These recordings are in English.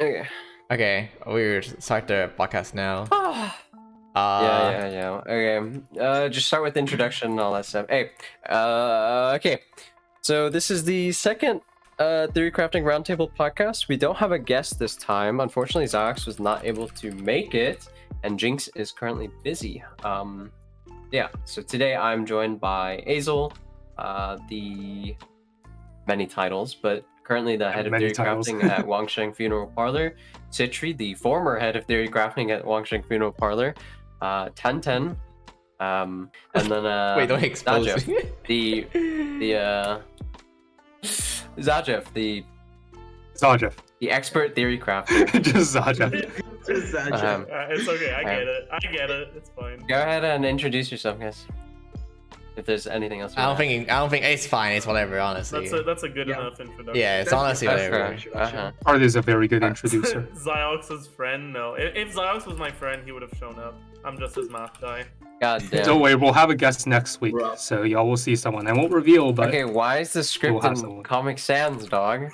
Okay. Okay, we're start the podcast now. Yeah. Okay. Just start with the introduction and all that stuff. Hey. Okay. So this is the second Theorycrafting Roundtable podcast. We don't have a guest this time. Unfortunately, Zajef was not able to make it, and Jinx is currently busy. Yeah. So today I'm joined by Ayzel, the many titles, but currently the head of Theorycrafting at Xiangling Funeral Parlor. Sitri, the former head of Theorycrafting at Xiangling Funeral Parlor. Tenten, and then Wait, don't expose Zajef, me. Zajef, the expert theory crafter. Just Zajef. Just Zajef. It's okay. I get it. It's fine. Go ahead and introduce yourself, guys. If there's anything else. I don't think it's fine. It's whatever, honestly. That's a good enough introduction. Yeah, it's honestly whatever. Art is a very good introducer. Zajef's friend, no. If Zajef was my friend, he would have shown up. I'm just his math guy. God damn. Don't worry, we'll have a guest next week, so y'all will see someone. I won't reveal, but okay, why is the script we'll in Comic Sans, dog?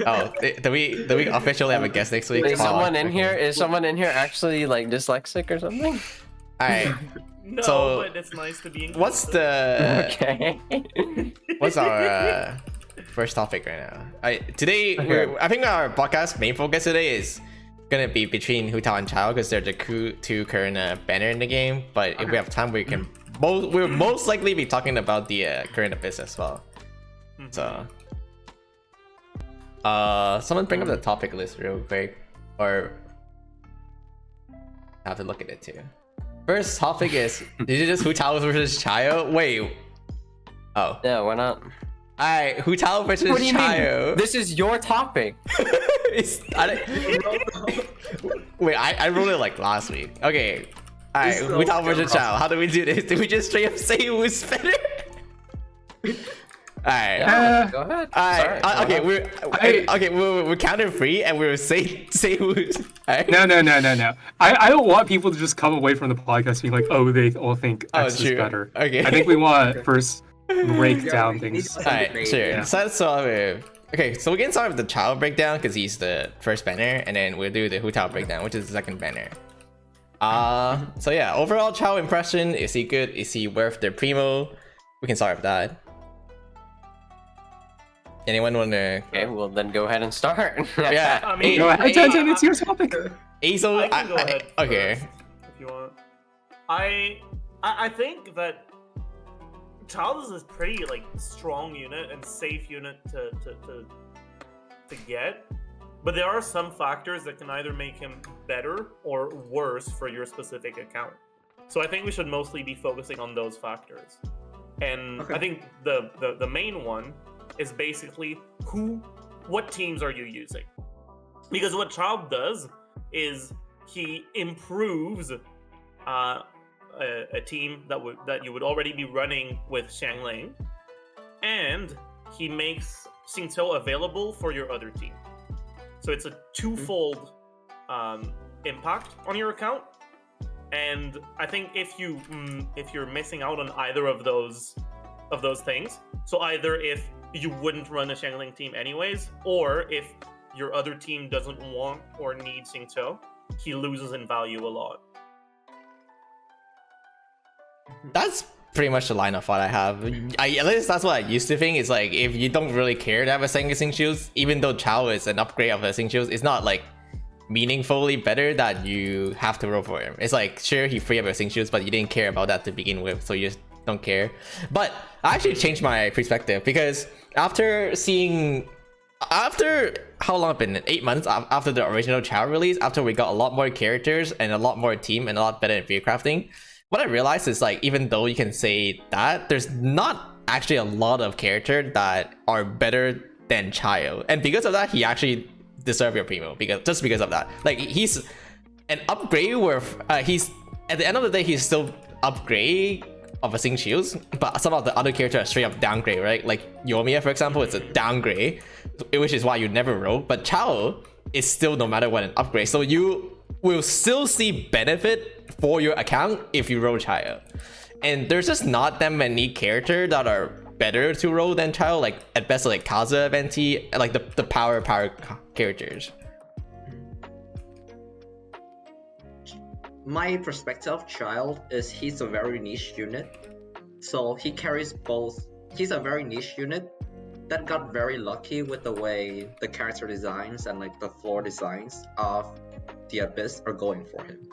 Oh, do we officially have a guest next week? Is someone in here? Is someone in here actually like dyslexic or something? Alright. No, So, but it's nice to be inclusive. What's the Okay. what's our first topic right now? Today I think our podcast main focus today is gonna be between Hutao and Childe because they're the two current banner in the game. But if we have time, we'll most likely be talking about the current abyss as well. So, someone bring up the topic list real quick, or I have to look at it too. First topic is did you just Hutao versus Childe? Wait. Oh. Yeah, why not? Alright, Hutao versus What do you Childe. mean? This is your topic. Wait, I wrote it like last week. Okay. Alright, Hutao versus Childe. How do we do this? Do we just straight up say who's better? Alright. Yeah, go ahead. Alright. Okay, we're counter free and we'll say who's. Right? No. I don't want people to just come away from the podcast being like, oh, they all think X is better. Okay. I think we want to first break down things. Alright, sure. Yeah. So let's start with. Okay, so we can start with the Childe breakdown because he's the first banner, and then we'll do the Hutao breakdown, which is the second banner. So yeah, overall Childe impression, is he good? Is he worth the primo? We can start with that. Anyone wanna? Okay, well then go ahead and start. Yeah, I mean, Go ahead, Tenten, it's your topic. Ayzel, I can go ahead okay. first, if you want. I think that Childe is a pretty like strong unit and safe unit to get, but there are some factors that can either make him better or worse for your specific account. So I think we should mostly be focusing on those factors. And I think the main one is basically what teams are you using? Because what Childe does is he improves a team that you would already be running with Xiangling, and he makes Xingqiu available for your other team. So it's a twofold impact on your account. And I think if you're missing out on either of those things, so either if you wouldn't run a Xiangling team anyways, or if your other team doesn't want or need Xingqiu, he loses in value a lot. That's pretty much the line of what I have. At least that's what I used to think. It's like if you don't really care to have a second Xingqiu, even though Childe is an upgrade of a Xingqiu, it's not like meaningfully better that you have to roll for him. It's like sure he free up your Xingqiu, but you didn't care about that to begin with, so you just don't care. But I actually changed my perspective because after how long it's been 8 months after the original Childe release, after we got a lot more characters and a lot more team and a lot better in Theorycrafting, what I realized is like even though you can say that, there's not actually a lot of characters that are better than Childe, and because of that he actually deserves your primo because of that. Like he's an upgrade where he's at the end of the day he's still upgrade of a Xingqiu, but some of the other characters are straight up downgrade, right? Like Yomiya, for example, it's a downgrade, which is why you never roll. But Childe is still no matter what an upgrade, so you will still see benefit for your account if you roll Childe. And there's just not that many characters that are better to roll than Childe. Like at best, like Kaza, Venti, like the power characters. my perspective of Childe is he's a very niche unit. So he carries both. He's a very niche unit that got very lucky with the way the character designs and like the floor designs of the Abyss are going for him.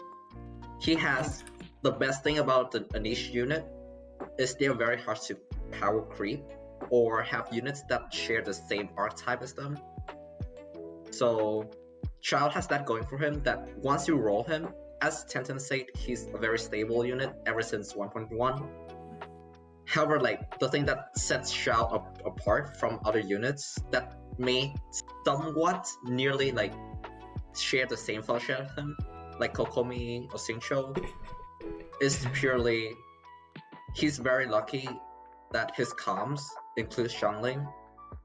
He has the best thing about a niche unit is they're very hard to power creep or have units that share the same archetype as them. So Childe has that going for him that once you roll him, as Tenten said, he's a very stable unit ever since 1.1. However, like the thing that sets Childe apart from other units that may somewhat nearly like share the same fellowship as him, like Kokomi or Xingqiu, is purely he's very lucky that his comms includes Xiangling,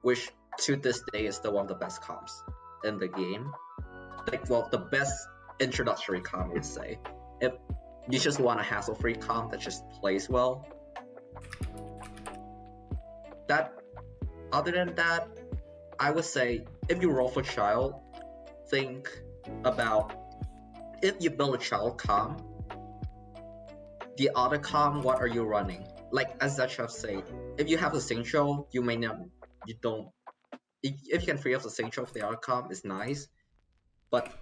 which to this day is still one of the best comms in the game. Like, well, the best introductory comm, I would say. If you just want a hassle-free comm that just plays well. Other than that, I would say if you roll for Childe, think about if you build a Childe comm, the other comm, what are you running? Like as Zajef said, if you have the Xingqiu, if you can free up the Xingqiu for the other comm, it's nice. But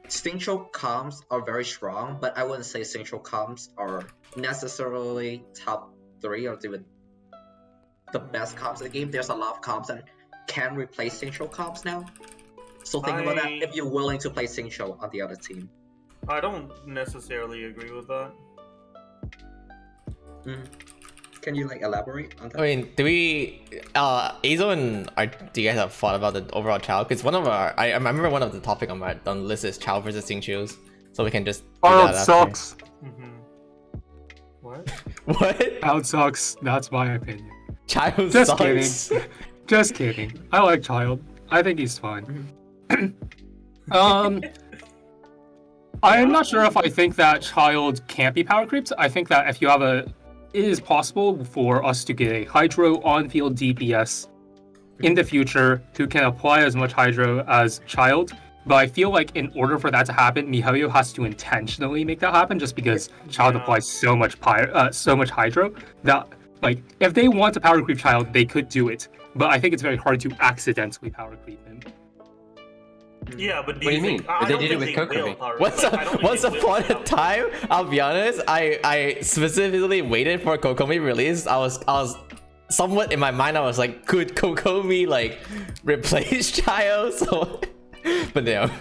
Xingqiu comms are very strong, but I wouldn't say Xingqiu comms are necessarily top 3 or even the best comms in the game. There's a lot of comms that can replace Xingqiu comms now. So think about that if you're willing to play Xingqiu on the other team. I don't necessarily agree with that. Can you like elaborate on that? I mean, do we, Ayzel and do you guys have thought about the overall Childe? Because one of our, I remember one of the topic on the list is Childe versus Xingqiu, so we can just do Childe that after. sucks. What? What? Childe sucks. That's my opinion. Childe Just sucks. kidding. Just kidding. I like Childe. I think he's fun. I'm not sure if I think that Childe can't be power creeps. I think that if you have it is possible for us to get a Hydro on-field DPS in the future who can apply as much Hydro as Childe. But I feel like in order for that to happen, miHoYo has to intentionally make that happen, just because Childe applies so much Hydro that, like, if they want to power creep Childe, they could do it. But I think it's very hard to accidentally power creep him. Yeah, but What do you mean? They did it with Kokomi. Once upon a time, I'll be honest, I specifically waited for Kokomi release. I was somewhat in my mind, I was like, could Kokomi like replace Childe? So, but no.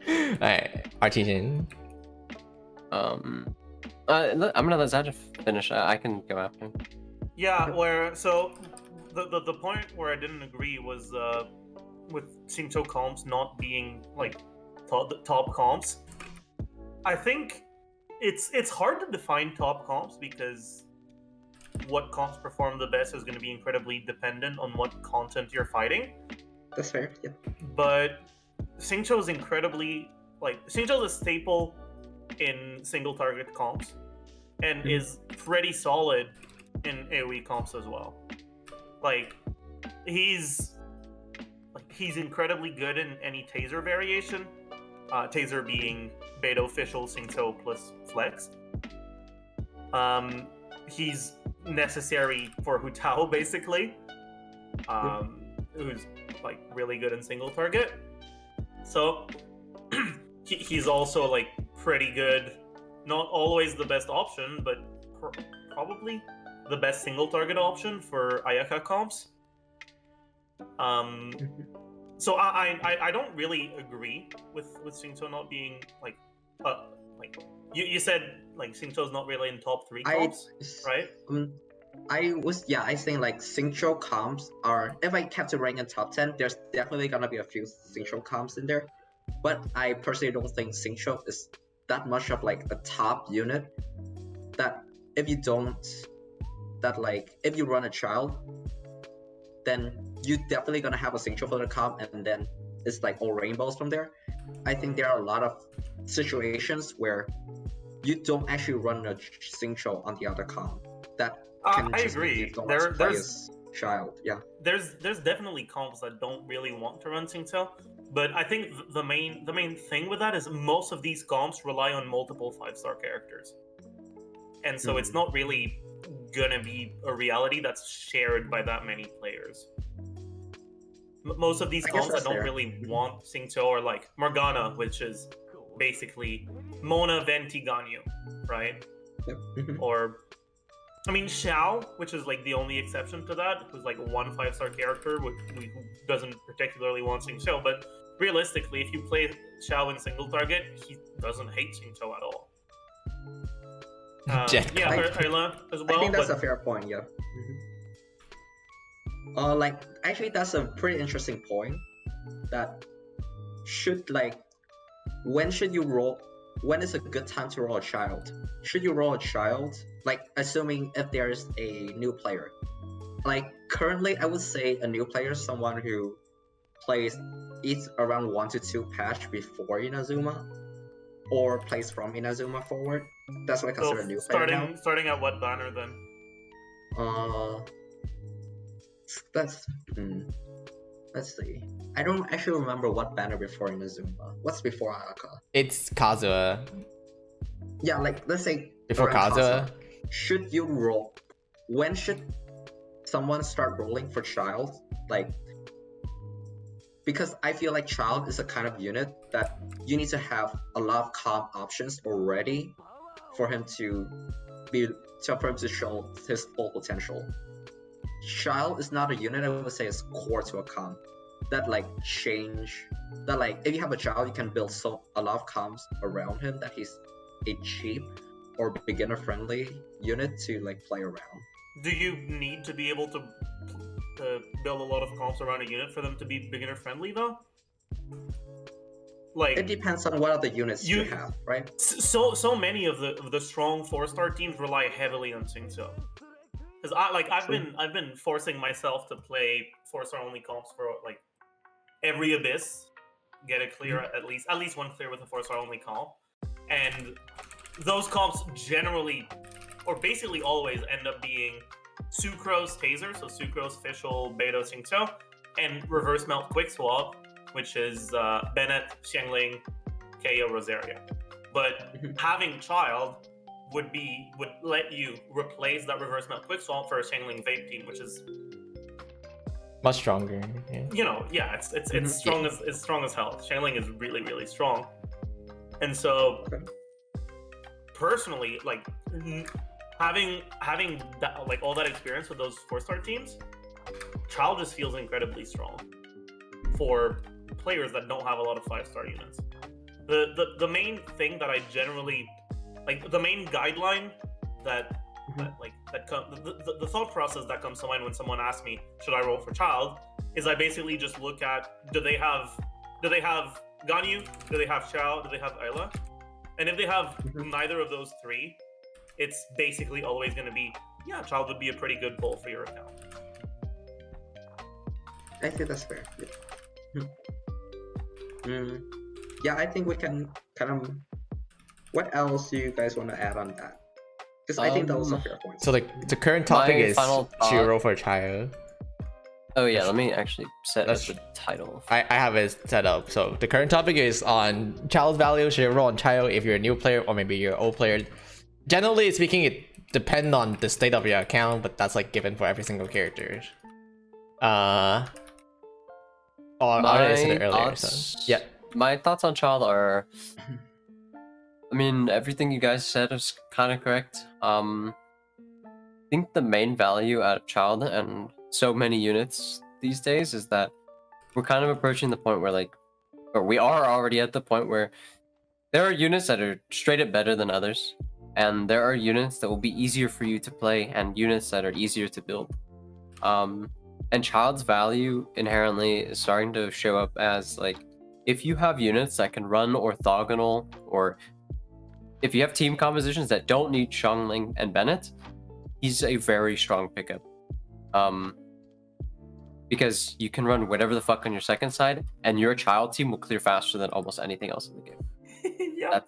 Alright, Artesian. I'm gonna let Zajef finish. I can go after him. Yeah, so the point where I didn't agree was with Xingqiu comps not being like top comps. I think it's hard to define top comps because what comps perform the best is going to be incredibly dependent on what content you're fighting. That's fair, yeah. But Xingqiu is Xingqiu is a staple in single target comps and is pretty solid in AoE comps as well. Like he's incredibly good in any taser variation. Taser being beta official Xingqiu plus flex. He's necessary for Hutao basically. Who's like really good in single target. So he's also like pretty good. Not always the best option, but probably the best single target option for Ayaka comps. So I don't really agree with Xingqiu not being like you said like Xingqiu's not really in top 3 comps, right? I think like Xingqiu comps are, if I kept to rank in top 10, there's definitely gonna be a few Xingqiu comps in there. But I personally don't think Xingqiu is that much of like a top unit that if you run a Childe, then you're definitely gonna have a Xingqiu for the comp, and then it's like all rainbows from there. I think there are a lot of situations where you don't actually run a Xingqiu on the other comp. That can I just agree. There's Childe, yeah. There's definitely comps that don't really want to run Xingqiu, But I think the main thing with that is most of these comps rely on multiple 5-star characters, and so it's not really gonna be a reality that's shared by that many players. Most of these comps that don't really want Xingqiu are like Morgana, which is basically Mona Venti Ganyu, right? Yep. Or I mean Xiao, which is like the only exception to that, who's like one 5-star character who doesn't particularly want Xingqiu, but realistically, if you play Xiao in single target, he doesn't hate Xingqiu at all. Ayla as well. I think that's a fair point, yeah. Like, actually, that's a pretty interesting point. That when should you roll? When is a good time to roll a child? Should you roll a child? Like, assuming if there's a new player. Like, currently, I would say a new player is someone who plays each around 1 to 2 patch before Inazuma, or plays from Inazuma forward. That's what I consider a new player now. Starting at what banner then? Let's see. I don't actually remember what banner before Inazuma. What's before Ayaka? It's Kazuha. Yeah, like, let's say Before Kazuha. Should you roll? When should someone start rolling for Child? Like, because I feel like Child is a kind of unit that you need to have a lot of comp options already for him to show his full potential. Child is not a unit I would say is core to a comp. That if you have a Child, you can build a lot of comps around him that he's a cheap or beginner friendly unit to like play around. Do you need to be able to build a lot of comps around a unit for them to be beginner friendly though? Like, it depends on what other units you have, right? So many of the strong 4-star teams rely heavily on Xingqiu. Because I've been forcing myself to play 4-star only comps for like every abyss, get a clear at least one clear with a 4-star only comp, and those comps generally, or basically always, end up being Sucrose Taser, so Sucrose, Fischl, Beidou, Xingqiu, and Reverse Melt Quick Swap, which is Bennett, Xiangling, KO, Rosaria. But having Child would let you replace that Reverse Melt Quick Swap for a Xiangling Vape Team, which is much stronger. Yeah. It's strong as strong as hell. Xiangling is really, really strong. And so personally, like, having that, like, all that experience with those 4-star teams, Child just feels incredibly strong for players that don't have a lot of 5-star units. The main thing that I generally like, the main guideline the thought process that comes to mind when someone asks me, should I roll for Child, is I basically just look at, do they have Ganyu, do they have Xiao, do they have Ayla? And if they have neither of those three, it's basically always going to be, yeah, Child would be a pretty good pull for your account. I think that's fair. Yeah, I think we can kind of... What else do you guys want to add on that? Because I think those are fair points. So the current topic is Chiro for Child. Oh yeah, let me actually set up the title. I have it set up. So the current topic is on Child's value. Should you roll on Child if you're a new player or maybe you're an old player? Generally speaking, it depends on the state of your account, but that's like given for every single character. I said it earlier. So, yeah. My thoughts on Child are, I mean, everything you guys said is kind of correct. I think the main value out of Child and so many units these days is that we're kind of approaching the point where, like, or we are already at the point where there are units that are straight up better than others, and there are units that will be easier for you to play and units that are easier to build. And Child's value inherently is starting to show up as, like, if you have units that can run orthogonal, or if you have team compositions that don't need Xiangling and Bennett, he's a very strong pickup. Because you can run whatever the fuck on your second side, and your Child team will clear faster than almost anything else in the game. Yeah.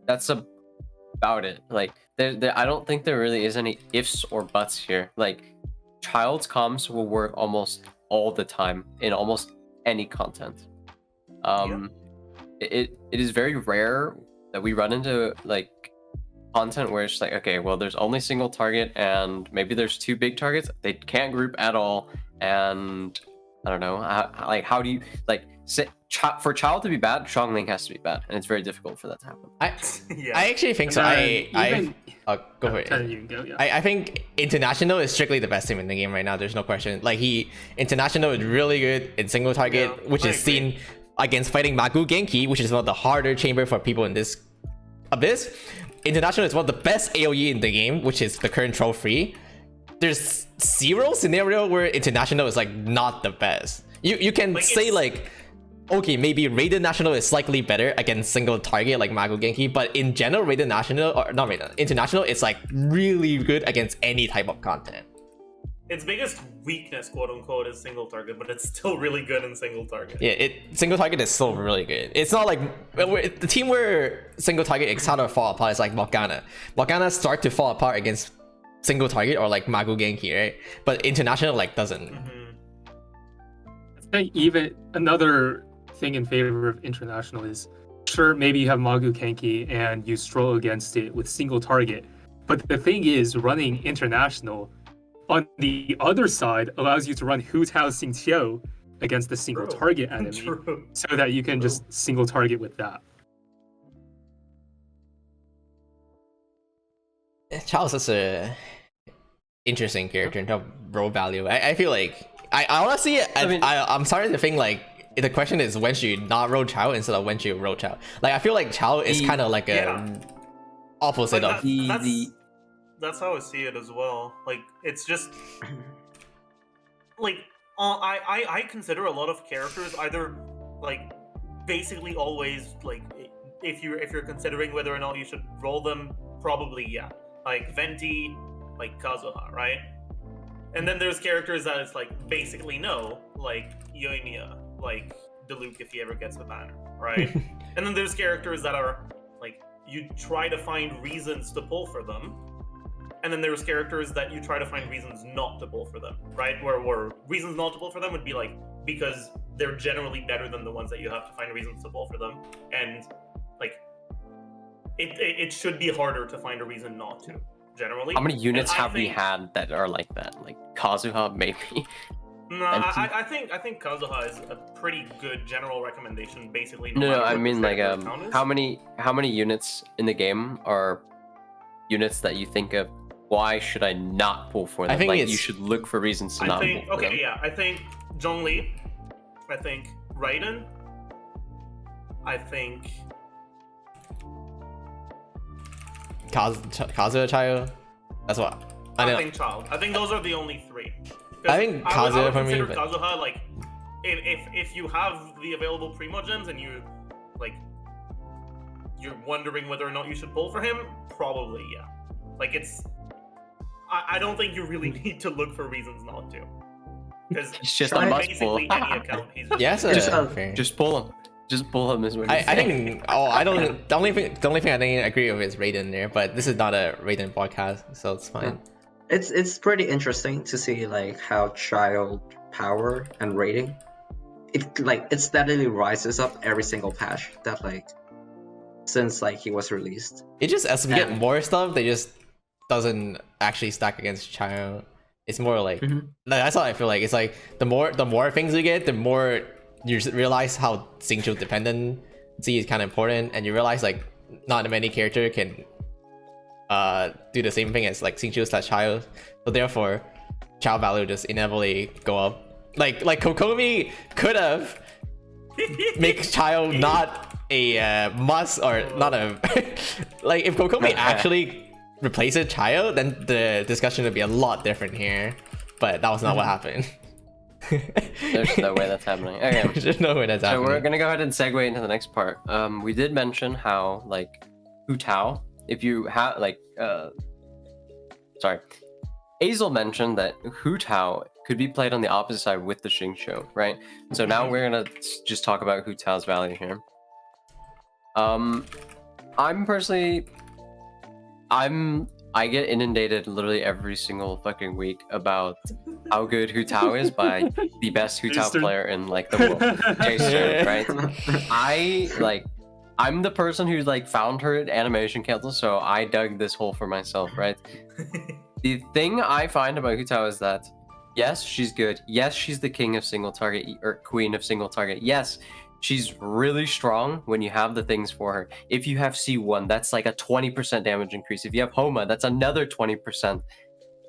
That's about it. Like, I don't think there really is any ifs or buts here. Like, Child's comms will work almost all the time in almost any content. it is very rare that we run into like content where it's like, okay, well, there's only single target and maybe there's two big targets. They can't group at all, and I don't know, how do you like for Childe to be bad, Xiangling has to be bad, and it's very difficult for that to happen. I actually think so. Go for it. You can go, yeah. I think International is strictly the best team in the game right now. There's no question. Like International is really good in single target, which is seen against fighting Magu Genki, which is one of the harder chamber for people in this abyss. International is one of the best AoE in the game, which is the current troll free. There's zero scenario where International is like not the best. You can like, say like, okay, maybe Raiden National is slightly better against single target like Magu Genki, but in general, Raiden National, or not Raiden, International is like really good against any type of content. Its biggest weakness, quote unquote, is single target, but it's still really good in single target. Yeah, single target is still really good. It's not like the team where single target is kind of fall apart is like Morgana. Morgana start to fall apart against single target or like Magu Genki, right? But International like doesn't. I think even another thing in favor of International is, sure, maybe you have Magu Genki and you stroll against it with single target, but the thing is, running International on the other side allows you to run Hutao Xingqiu against the single target enemy, so that you can just single target with that. Childe's such a interesting character in terms of role value. I feel like I honestly I'm starting to think like the question is when should you not roll Childe instead of when should you roll Childe. Like I feel like Childe is kind of like a opposite of that's how I see it as well. Like it's just like I consider a lot of characters either like basically always like if you're considering whether or not you should roll them, probably yeah. Like Venti, like Kazuha, right? And then there's characters that it's like basically no, like Yoimiya, like Diluc if he ever gets the banner, right? And then there's characters that are like you try to find reasons to pull for them. And then there's characters that you try to find reasons not to pull for them, right? Where reasons not to pull for them would be like, because they're generally better than the ones that you have to find reasons to pull for them. And like, it should be harder to find a reason not to, generally. How many units have we had that are like that? Like Kazuha, maybe? No, I think Kazuha is a pretty good general recommendation, basically. No, I mean like, how many units in the game are units that you think of? Why should I not pull for them? I think like you should look for reasons to not pull for them. Okay, yeah. I think Zhongli. I think Raiden. I think Kazuha Childe. That's what I think Childe. I think those are the only three. I think Kazuha for me. But Kazuha, like, if you have the available Primogems and you're wondering whether or not you should pull for him, probably yeah. Like it's. I don't think you really need to look for reasons not to, because he's just a must pull. Basically any account. He's just pull him. Just pull him is what I think. Oh, I don't. The only thing I think I agree with is Raiden there, but this is not a Raiden podcast, so it's fine. It's pretty interesting to see like how Childe power and rating, it steadily rises up every single patch that like since like he was released. It just as we get more stuff, they just doesn't actually stack against Childe. It's more like that's how I feel like. It's like the more things we get, the more you realize how Xingqiu dependency is kind of important, and you realize like not many character can do the same thing as like Xingqiu / Childe. So therefore, Childe value just inevitably go up. Like Kokomi could have make Childe not a must or not a like if Kokomi actually replaces Childe, then the discussion would be a lot different here. But that was not what happened. There's no way that's happening. Okay, there's no way that's happening. So we're gonna go ahead and segue into the next part. We did mention how like Hutao, if you have like Ayzel mentioned that Hutao could be played on the opposite side with the Xingqiu, right? So now we're gonna just talk about Hutao's value here. I'm I get inundated literally every single fucking week about how good Hutao is by the best Hutao Jason. player in like the world, Jason, right? I'm the person who like found her animation cancel, so I dug this hole for myself, right? The thing I find about Hutao is that yes, she's good. Yes, she's the king of single target or queen of single target. Yes, she's really strong when you have the things for her. If you have C1, that's like a 20% damage increase. If you have Homa, that's another 20%.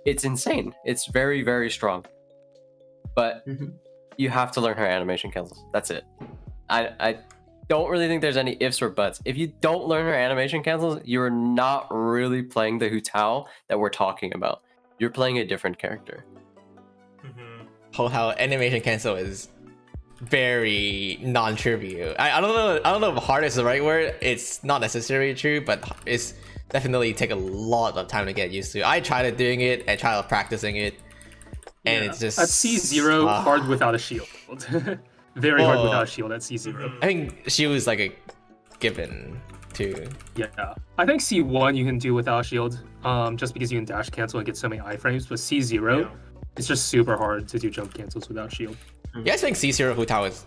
It's insane. It's very, very strong. But you have to learn her animation cancels. That's it. I don't really think there's any ifs or buts. If you don't learn her animation cancels, you're not really playing the Hutao that we're talking about. You're playing a different character. How animation cancel is very non-trivial. I don't know if hard is the right word. It's not necessarily true, but it's definitely take a lot of time to get used to. I tried doing it, I tried practicing it, and it's just at C0 hard without a shield. Very hard without a shield at C0. I think she was like a given too. Yeah, I think C1 you can do without a shield, just because you can dash cancel and get so many iframes. But C0, it's just super hard to do jump cancels without shield. You guys think C0 Hutao is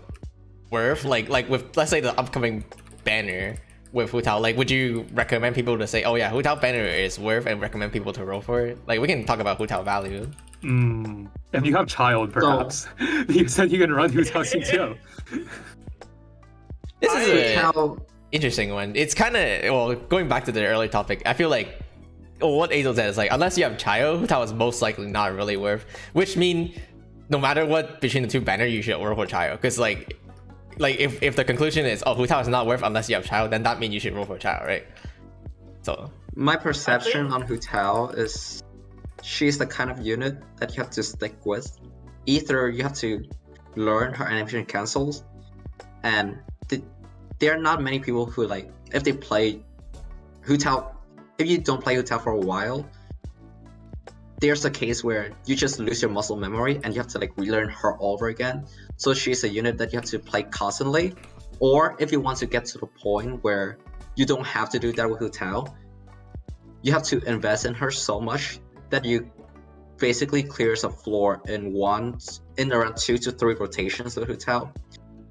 worth like with, let's say, the upcoming banner with Hutao? Like, would you recommend people to say, oh yeah, Hutao banner is worth, and recommend people to roll for it? Like, we can talk about Hutao value. If you have Childe, perhaps, because then you can run Hutao C2. This is an interesting one. It's kind of, well, going back to the earlier topic, I feel like what Ayzel said is like, unless you have Childe, Hutao is most likely not really worth, which mean no matter what between the two banners, you should roll for Childe. Because like if the conclusion is, oh, Hutao is not worth unless you have Childe, then that means you should roll for Childe, right? So my perception on Hutao is she's the kind of unit that you have to stick with. Either you have to learn her animation cancels, and there are not many people who, like, if they play Hutao, if you don't play Hutao for a while, there's a case where you just lose your muscle memory and you have to like relearn her all over again. So she's a unit that you have to play constantly. Or if you want to get to the point where you don't have to do that with Hutao, you have to invest in her so much that you basically clears a floor in around 2 to 3 rotations with Hutao,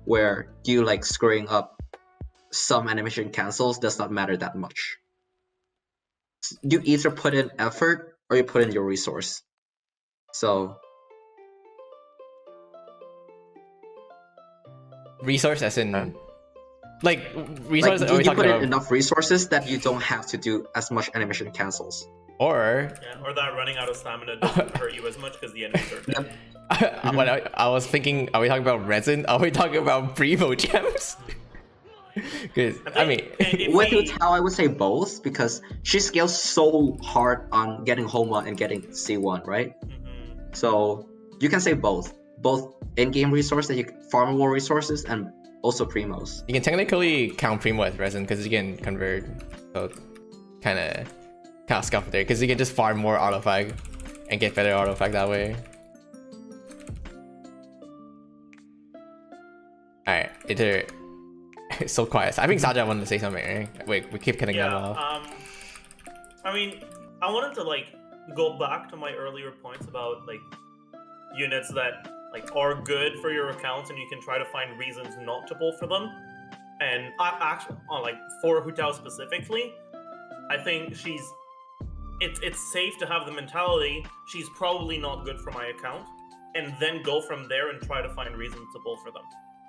where you like screwing up some animation cancels does not matter that much. You either put in effort or you put in your resource. So resource as in like resource, like, are we you put talking in about enough resources that you don't have to do as much animation cancels. or or that running out of stamina doesn't hurt you as much because the enemies are dead. when I was thinking, are we talking about resin? Are we talking about Primo gems? Because I mean, With Hutao, I would say both, because she scales so hard on getting Homa and getting C1, right? So you can say both in-game resource that you farm more resources and also Primos. you can technically count Primo as resin because you can convert, so kind of scuff there because you can just farm more artifact and get better artifact that way. Alright, it's so quiet. I think Zajef wanted to say something, right? Wait, we keep cutting that off. I mean, I wanted to like go back to my earlier points about like units that like are good for your accounts and you can try to find reasons not to pull for them. And actually, like for Hutao specifically, I think it's safe to have the mentality she's probably not good for my account, and then go from there and try to find reasons to pull for them.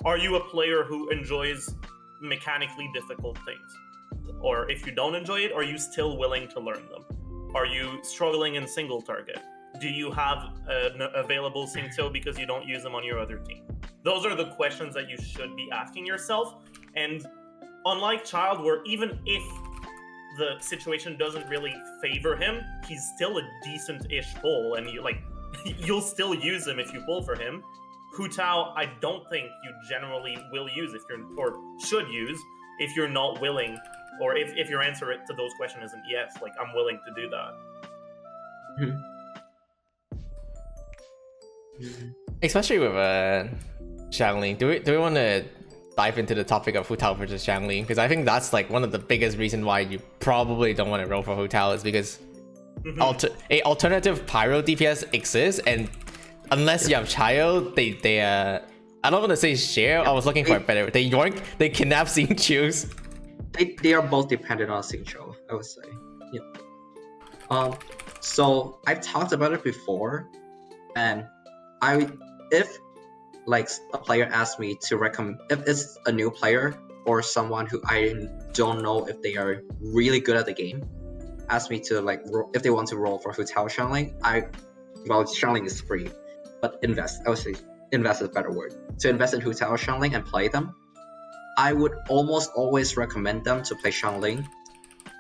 Are you a player who enjoys mechanically difficult things? Or if you don't enjoy it, are you still willing to learn them? Are you struggling in single target? Do you have an available Xingqiu because you don't use them on your other team? Those are the questions that you should be asking yourself. And unlike Childe, where even if the situation doesn't really favor him, he's still a decent-ish pull, and you'll still use him if you pull for him. Hutao, I don't think you generally will use or should use if you're not willing, or if your answer to those questions isn't yes, like I'm willing to do that. Especially with Xiangling, do we want to dive into the topic of Hutao versus Xiangling? Because I think that's like one of the biggest reasons why you probably don't want to roll for Hutao is because a alternative pyro DPS exists, and unless you have Childe, they I don't want to say share. I was looking for a better. They kidnap Xingqius. They are both dependent on Xingqiu, I would say. Yeah. So I've talked about it before, and if like a player asks me to recommend, if it's a new player or someone who I don't know if they are really good at the game, ask me to like if they want to roll for Hutao Xiangling, Xiangling is free, but invest. I would say invest is a better word. To invest in Hutao Xiangling and play them, I would almost always recommend them to play Xiangling,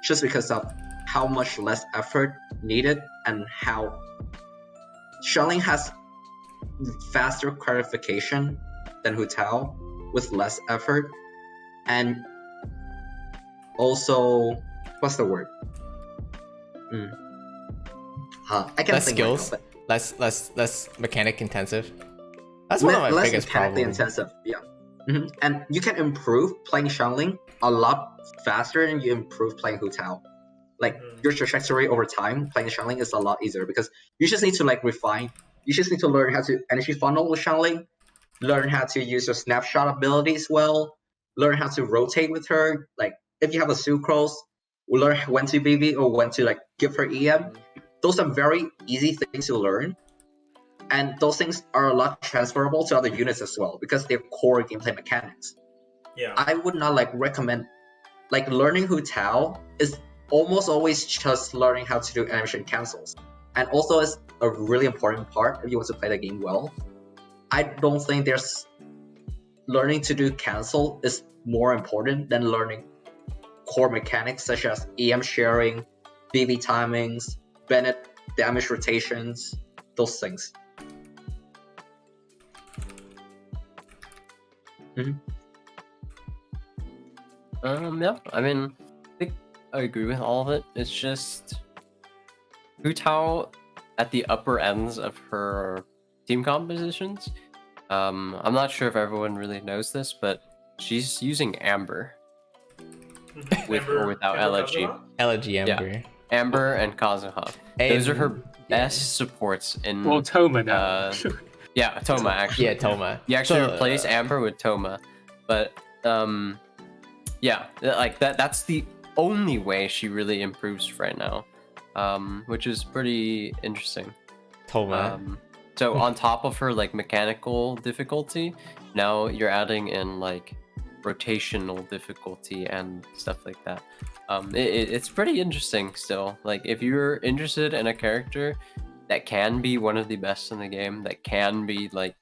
just because of how much less effort needed and how Xiangling has faster clarification than Hutao with less effort, and also what's the word? I can't Less think skills, right now, less mechanic intensive. That's but one of my less biggest mechanically problems. intensive. Yeah. And you can improve playing Xiangling a lot faster than you improve playing Hutao. Like your trajectory over time playing Xiangling is a lot easier because you just need to like refine. You just need to learn how to energy funnel with Xiangling, learn how to use your snapshot abilities well, learn how to rotate with her. Like if you have a sucrose, learn when to BB or when to like give her EM. Those are very easy things to learn, and those things are a lot transferable to other units as well because they're core gameplay mechanics. Yeah. I would not like recommend like learning Hutao is almost always just learning how to do animation cancels, and also is a really important part if you want to play the game well. I don't think there's learning to do cancel is more important than learning core mechanics such as EM sharing, BB timings, Bennett damage rotations, those things. Yeah, I mean, I think I agree with all of it. It's just Hutao at the upper ends of her team compositions. I'm not sure if everyone really knows this, but she's using Amber with or without LG. Kazuha? LG Ember. Amber and Kazuha. Those are her best supports in. Well, Toma now. Yeah, Toma actually. Yeah, Toma. You actually So, replace Amber with Toma, but yeah, like that's the only way she really improves right now, which is pretty interesting. Toma. So on top of her like mechanical difficulty, now you're adding in like rotational difficulty and stuff like that. It's pretty interesting still. Like if you're interested in a character that can be one of the best in the game, that can be like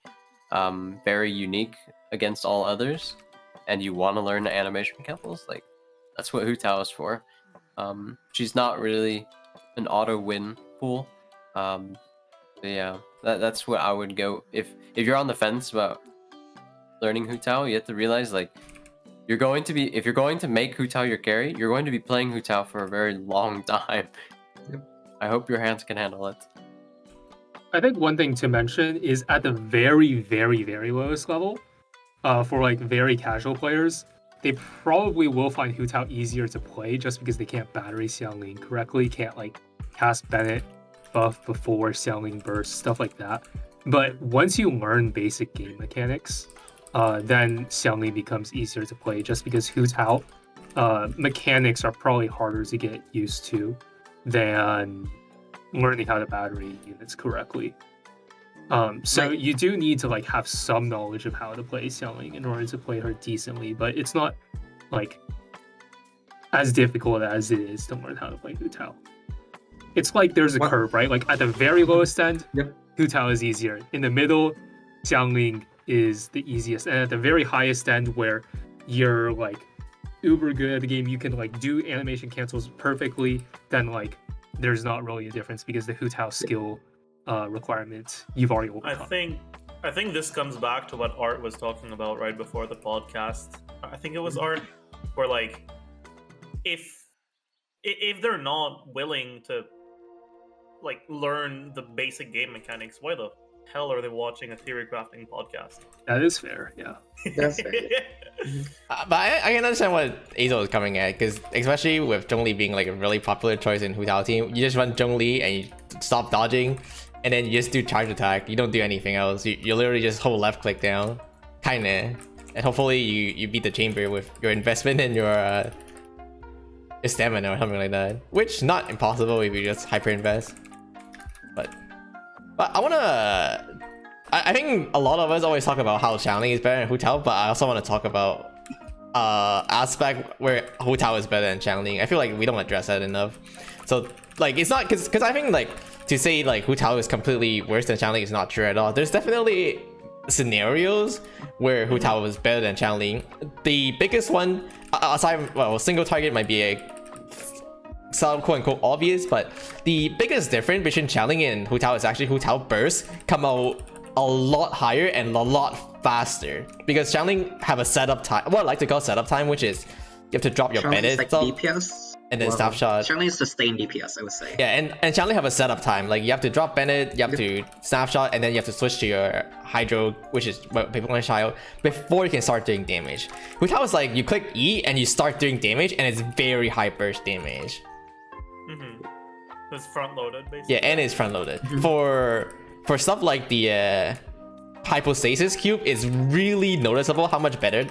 very unique against all others, and you want to learn the animation cancels, like that's what Hutao is for. She's not really an auto win pool. But yeah, that's what I would go if you're on the fence about learning Hutao. You have to realize like if you're going to make Hutao your carry, you're going to be playing Hutao for a very long time. Yep. I hope your hands can handle it. I think one thing to mention is at the very, very, very lowest level, for like very casual players, they probably will find Hutao easier to play just because they can't battery Xiangling correctly, can't like cast Bennett buff before Xiangling burst, stuff like that. But once you learn basic game mechanics, then Xiangling becomes easier to play just because Hutao mechanics are probably harder to get used to than learning how to battery units correctly. So you do need to like have some knowledge of how to play Xiangling in order to play her decently, but it's not like as difficult as it is to learn how to play Hutao. It's like there's a curve, right? Like at the very lowest end, Hutao is easier. In the middle, Xiangling is the easiest, and at the very highest end, where you're like uber good at the game, you can like do animation cancels perfectly. Then like there's not really a difference because the Hutao skill requirement you've already overcome. I think this comes back to what Art was talking about right before the podcast. I think it was Art, where like if they're not willing to like learn the basic game mechanics, why the hell are they watching a Theorycrafting podcast? That is fair. Yeah. That's fair. But I can understand what Ayzel is coming at, because especially with Zhongli being like a really popular choice in Hutao team, you just run Zhongli and you stop dodging, and then you just do charge attack. You don't do anything else. You literally just hold left click down, kinda, and hopefully you beat the chamber with your investment and your stamina or something like that. Which not impossible if you just hyper invest. But I wanna. I think a lot of us always talk about how Xiangling is better than Hutao, but I also want to talk about aspect where Hutao is better than Xiangling. I feel like we don't address that enough. So like it's not because I think like to say like Hutao is completely worse than Xiangling is not true at all. There's definitely scenarios where Hutao is better than Xiangling. The biggest one aside, well, single target might be a sound quote unquote obvious, but the biggest difference between Xiangling and Hutao is actually Hutao bursts come out a lot higher and a lot faster, because Xiangling have a setup time, what I like to call setup time, which is you have to drop your bandit like DPS, and then snapshot. Xiangling is sustained DPS, I would say. Yeah, and Xiangling have a setup time, like you have to drop bandit, you have to snapshot, and then you have to switch to your hydro, which is people on child, before you can start doing damage. Hutao is like you click E and you start doing damage, and it's very high burst damage. It's front loaded basically. Yeah, and it's front loaded. For stuff like the hypostasis cube, is really noticeable how much better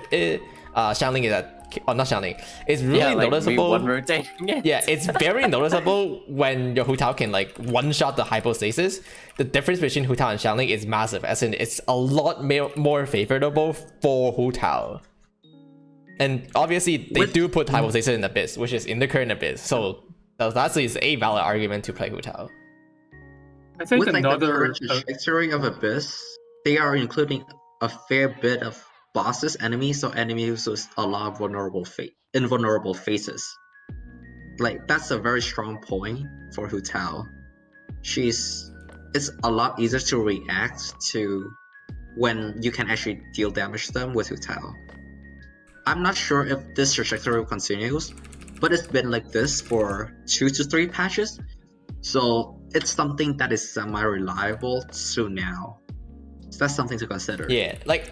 Xiangling is at. Oh, not Xiangling. It's really noticeable. One rotating it. Yeah, it's very noticeable when your Hutao can like one shot the hypostasis. The difference between Hutao and Xiangling is massive, as in it's a lot more favorable for Hutao. And obviously they do put hypostasis in Abyss, which is in the current Abyss. So that is a valid argument to play Hutao. I think With like the another current trajectory of Abyss, they are including a fair bit of bosses, enemies, or enemies with a lot of invulnerable faces. Like that's a very strong point for Hutao. It's a lot easier to react to when you can actually deal damage to them with Hutao. I'm not sure if this trajectory continues, but it's been like this for 2 to 3 patches, so it's something that is semi-reliable to now. So that's something to consider. Yeah, like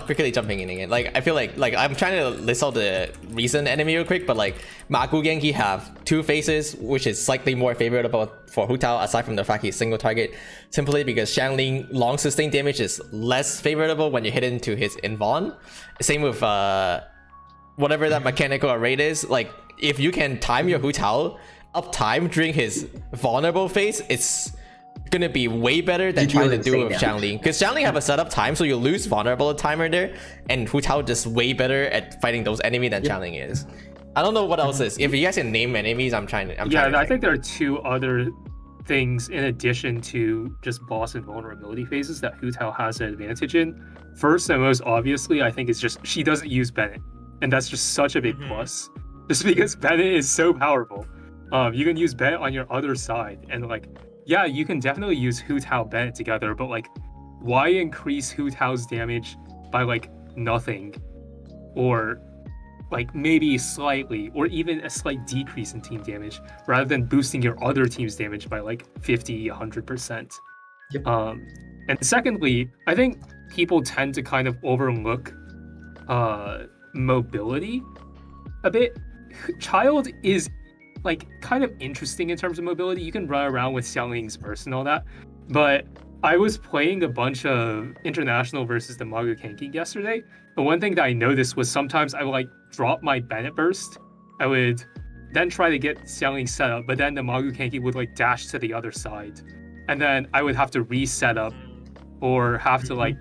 quickly jumping in again, like I feel like I'm trying to list all the recent enemy real quick, but like Magu Genki have 2 faces, which is slightly more favorable for Hutao, aside from the fact he's single target, simply because Xiangling long sustained damage is less favorable when you hit into his invuln. Same with whatever that mechanical array is. Like if you can time your Hutao up time during his vulnerable phase, it's gonna be way better than trying to do it with Xiangling, because Xiangling have a setup time, so you lose vulnerable timer there, and Hutao just way better at fighting those enemies than Xiangling is. I don't know what else is. If you guys can name enemies, I'm trying to I think there are 2 other things in addition to just boss and vulnerability phases that Hutao has an advantage in. First and most obviously, I think it's just she doesn't use Bennett, and that's just such a big plus, just because Bennett is so powerful. You can use Bennett on your other side, and like, yeah, you can definitely use Hutao Bennett together, but like, why increase Hutao's damage by like nothing, or like maybe slightly, or even a slight decrease in team damage, rather than boosting your other team's damage by like 50, 100%. Yep. And secondly, I think people tend to kind of overlook mobility a bit. Childe is like kind of interesting in terms of mobility. You can run around with Xiangling's burst and all that, but I was playing a bunch of international versus the Magu Kenki yesterday, and one thing that I noticed was sometimes I would like drop my Bennett burst, I would then try to get Xiangling set up, but then the Magu Kenki would like dash to the other side, and then I would have to reset up, or have to like,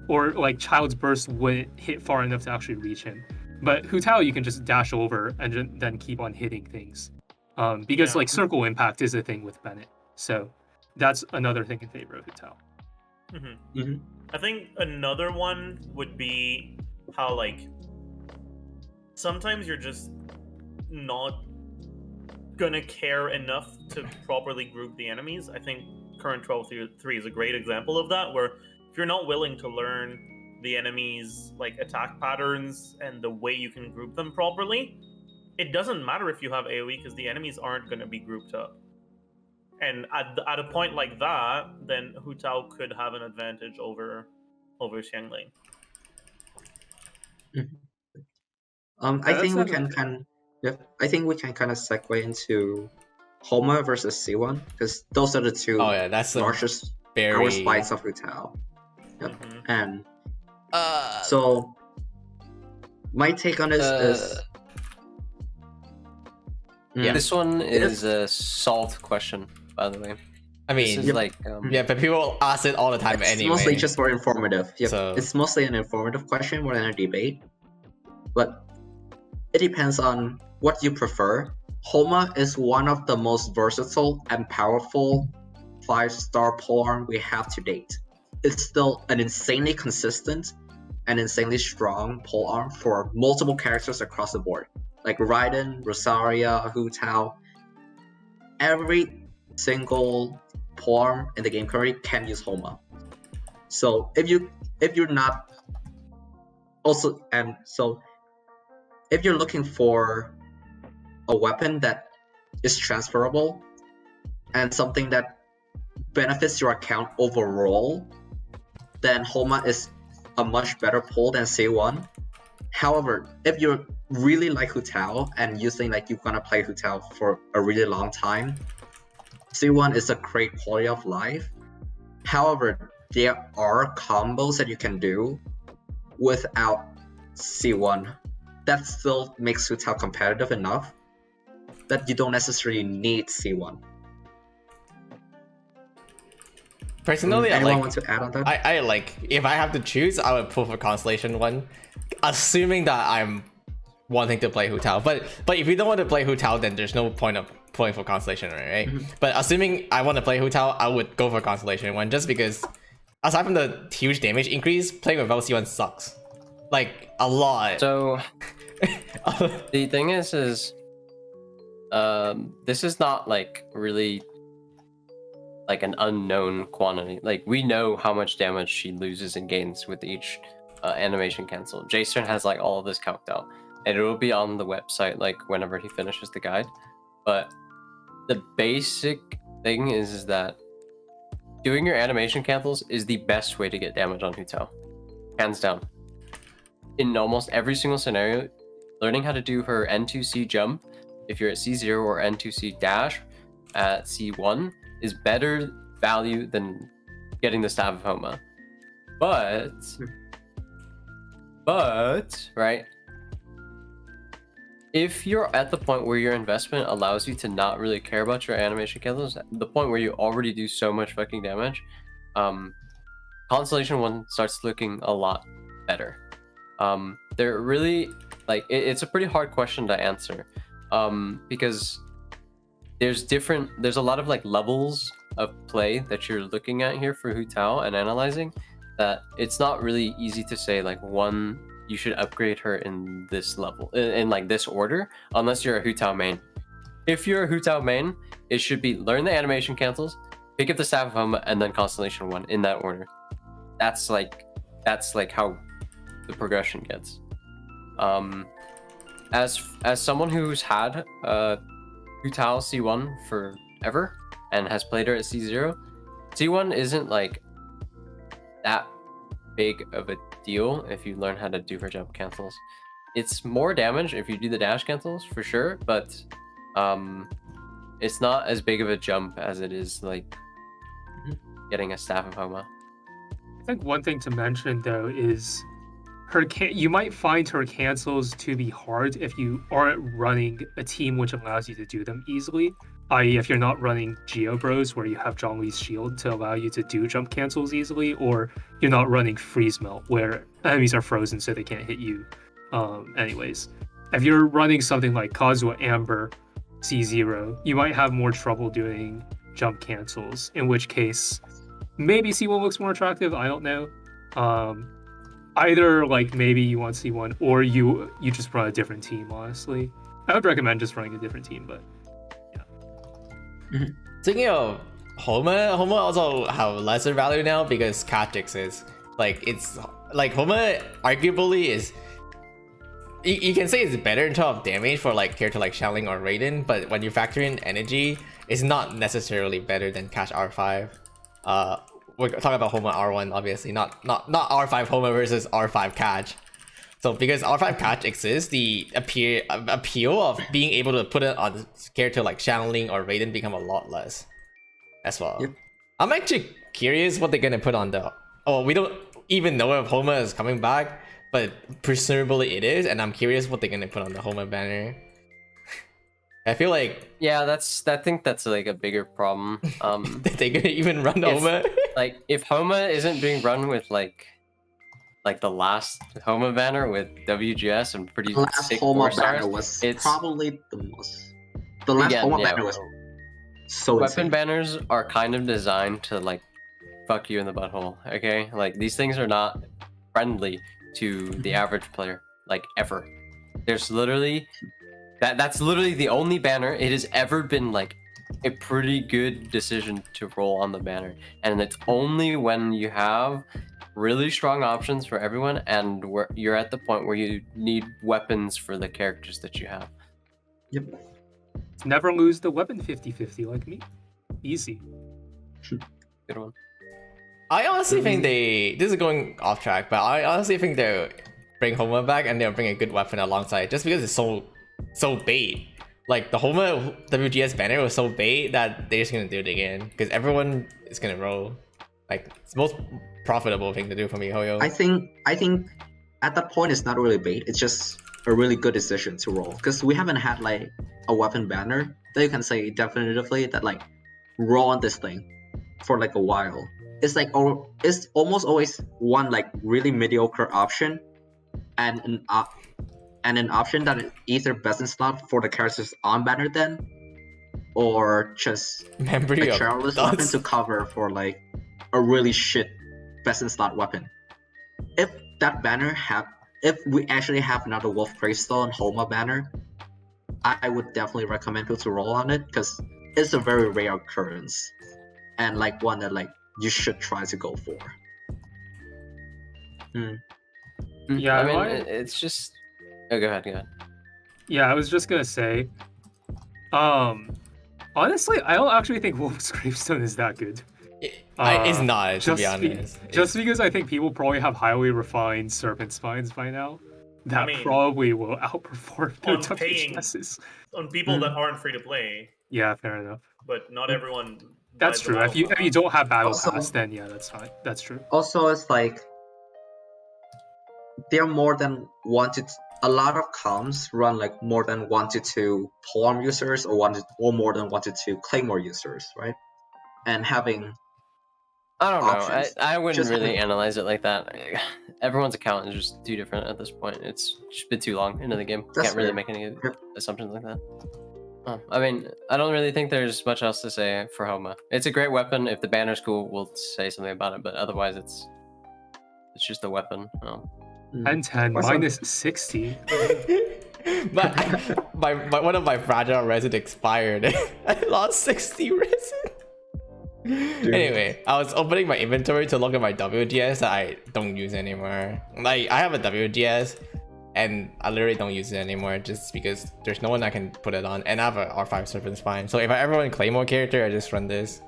or like Childe's burst wouldn't hit far enough to actually reach him. But Hutao, you can just dash over and then keep on hitting things. Because like circle impact is a thing with Bennett, so that's another thing in favor of Hutao. I think another one would be how like sometimes you're just not gonna care enough to properly group the enemies. I think current 12.3 is a great example of that, where if you're not willing to learn the enemies like attack patterns and the way you can group them properly, it doesn't matter if you have AoE, because the enemies aren't going to be grouped up. And at a point like that, then Hutao could have an advantage over Xiangling. I think we That's can I think we can kind of segue into Homa versus C1 because those are the two Oh yeah, that's a largest very power spikes of Hutao. Yep. Mhm. And so my take on this is Yeah. This one It is a solved question, by the way. I This mean, is like yeah, but people ask it all the time it's anyway. mostly just for informative. Yep. So- It's mostly an informative question more than a debate. But it depends on what you prefer. Homa is one of the most versatile and powerful 5-star polearm we have to date. It's still an insanely consistent and insanely strong polearm for multiple characters across the board. Like Raiden, Rosaria, Hutao. Every single polearm in the game currently can use Homa. So if you're not also if you're looking for a weapon that is transferable and something that benefits your account overall, then Homa is a much better pull than C1. However, if you really like Hutao and you think like you're gonna play Hutao for a really long time, C1 is a great quality of life. However, there are combos that you can do without C1 that still makes Hutao competitive enough that you don't necessarily need C1. Personally, I Anyone like. want to add on that? I like if I have to choose, I would pull for Constellation 1, assuming that I'm wanting to play Hutao. But if you don't want to play Hutao, then there's no point of pulling for Constellation 1, right? But assuming I want to play Hutao, I would go for Constellation 1 just because aside from the huge damage increase, playing with LC1 sucks. Like a lot. so. The thing is, this is not like really like an unknown quantity. Like we know how much damage she loses and gains with each animation cancel. Jason has like all of this calced out, and it will be on the website like whenever he finishes the guide. But the basic thing is that doing your animation cancels is the best way to get damage on Hutao, hands down. In almost every single scenario, learning how to do her N2C jump, if you're at C0 or N2C dash at C1, is better value than getting the Staff of Homa. But, right, if you're at the point where your investment allows you to not really care about your animation cancels, the point where you already do so much fucking damage, Constellation 1 starts looking a lot better. They're really, like, it's a pretty hard question to answer, because there's a lot of like levels of play that you're looking at here for Hutao and analyzing, that it's not really easy to say like one you should upgrade her in this level in like this order unless you're a Hutao main. If you're a Hutao main, it should be learn the animation cancels, pick up the Staff of Homa, and then Constellation 1 in that order. That's like how the progression gets. As someone who's had Hutao C1 forever and has played her at C0, C1 isn't like that big of a deal if you learn how to do her jump cancels. It's more damage if you do the dash cancels for sure, but it's not as big of a jump as it is like getting a Staff of Homa. I think one thing to mention though is you might find her cancels to be hard if you aren't running a team which allows you to do them easily. I.e., if you're not running Geo Bros where you have Zhongli's shield to allow you to do jump cancels easily, or you're not running Freeze Melt where enemies are frozen so they can't hit you. Anyways, if you're running something like Kazuha Amber C0, you might have more trouble doing jump cancels, in which case maybe C1 looks more attractive, I don't know. Either like maybe you want C1 or you just run a different team, honestly. I would recommend just running a different team, but yeah. Speaking of Homa also have lesser value now because Kha'Zix is like, it's like Homa arguably is, you can say it's better in terms of damage for like character like Xiangling or Raiden, but when you factor in energy, It's not necessarily better than Cash R5. We're talking about Homa R1, obviously, not R5 Homa versus R5 Catch. So because R5 Catch exists, the appeal of being able to put it on a character like Xiangling or Raiden become a lot less as well. Yep. I'm actually curious what they're gonna put on the. Oh, we don't even know if Homa is coming back, but presumably it is, and I'm curious what they're gonna put on the Homa banner. I feel like Yeah, I think that's like a bigger problem. they gonna even run If- Homa. Like if Homa isn't being run with like the last Homa banner with WGS and pretty The last sick Homa 4 stars, banner was it's- probably the most. The last Again, Homa yeah, banner was so weapon insane. banners are kind of designed to like fuck you in the butthole. Okay, like these things are not friendly to the average player, like ever. There's literally that's literally the only banner it has ever been like a pretty good decision to roll on the banner, and it's only when you have really strong options for everyone and where you're at the point where you need weapons for the characters that you have. Yep. Never lose the weapon 50-50 like me. Easy. Good one. I honestly think this is going off track, but I honestly think they'll bring Homa back and they'll bring a good weapon alongside, just because it's so bait. Like the Homa WGS banner was so bait that they're just gonna do it again because everyone is gonna roll. Like it's the most profitable thing to do for me, Hoyo. I think at that point it's not really bait. It's just a really good decision to roll because we haven't had like a weapon banner that you can say definitively that like roll on this thing for like a while. It's like it's almost always one like really mediocre option and an option that is either best in slot for the characters on banner then, or just Memory a of childless weapon thoughts. to cover for like a really shit best in slot weapon. If that banner if we actually have another Wolf Greystone Homa banner, I would definitely recommend people to roll on it because it's a very rare occurrence and like one that like you should try to go for. Yeah, I mean, why- it's just. Oh, go ahead. Yeah, I was just gonna say. Honestly, I don't actually think Wolf's Gravestone is that good. It's not, to be honest. Just because I think people probably have highly refined serpent spines by now, that mean, probably will outperform their on paying- WGSs. On people that aren't free to play, Yeah, fair enough. but not everyone. That's buys the true. If you battle don't have battle Also- pass, then yeah, that's fine. That's true. Also, it's like they're more than a lot of comms run like more than 1 to 2 polearm users or more than 1 to 2 claymore users, right? And having I don't know. Options. I wouldn't Just really having- analyze it like that. Everyone's account is just too different at this point. It's just been too long into the game. That's Can't really fair. make any Yep. assumptions like that. I mean, I don't really think there's much else to say for Homa. It's a great weapon. If the banner's cool, we'll say something about it. But otherwise, it's just a weapon. And 10 Also- minus 60. But one of my fragile resin expired. I lost 60 resin. Anyway, I was opening my inventory to look at my WGS that I don't use anymore. Like I have a WGS and I literally don't use it anymore just because there's no one I can put it on, and I have a R5 Serpent Spine. So if I ever run Claymore character, I just run this.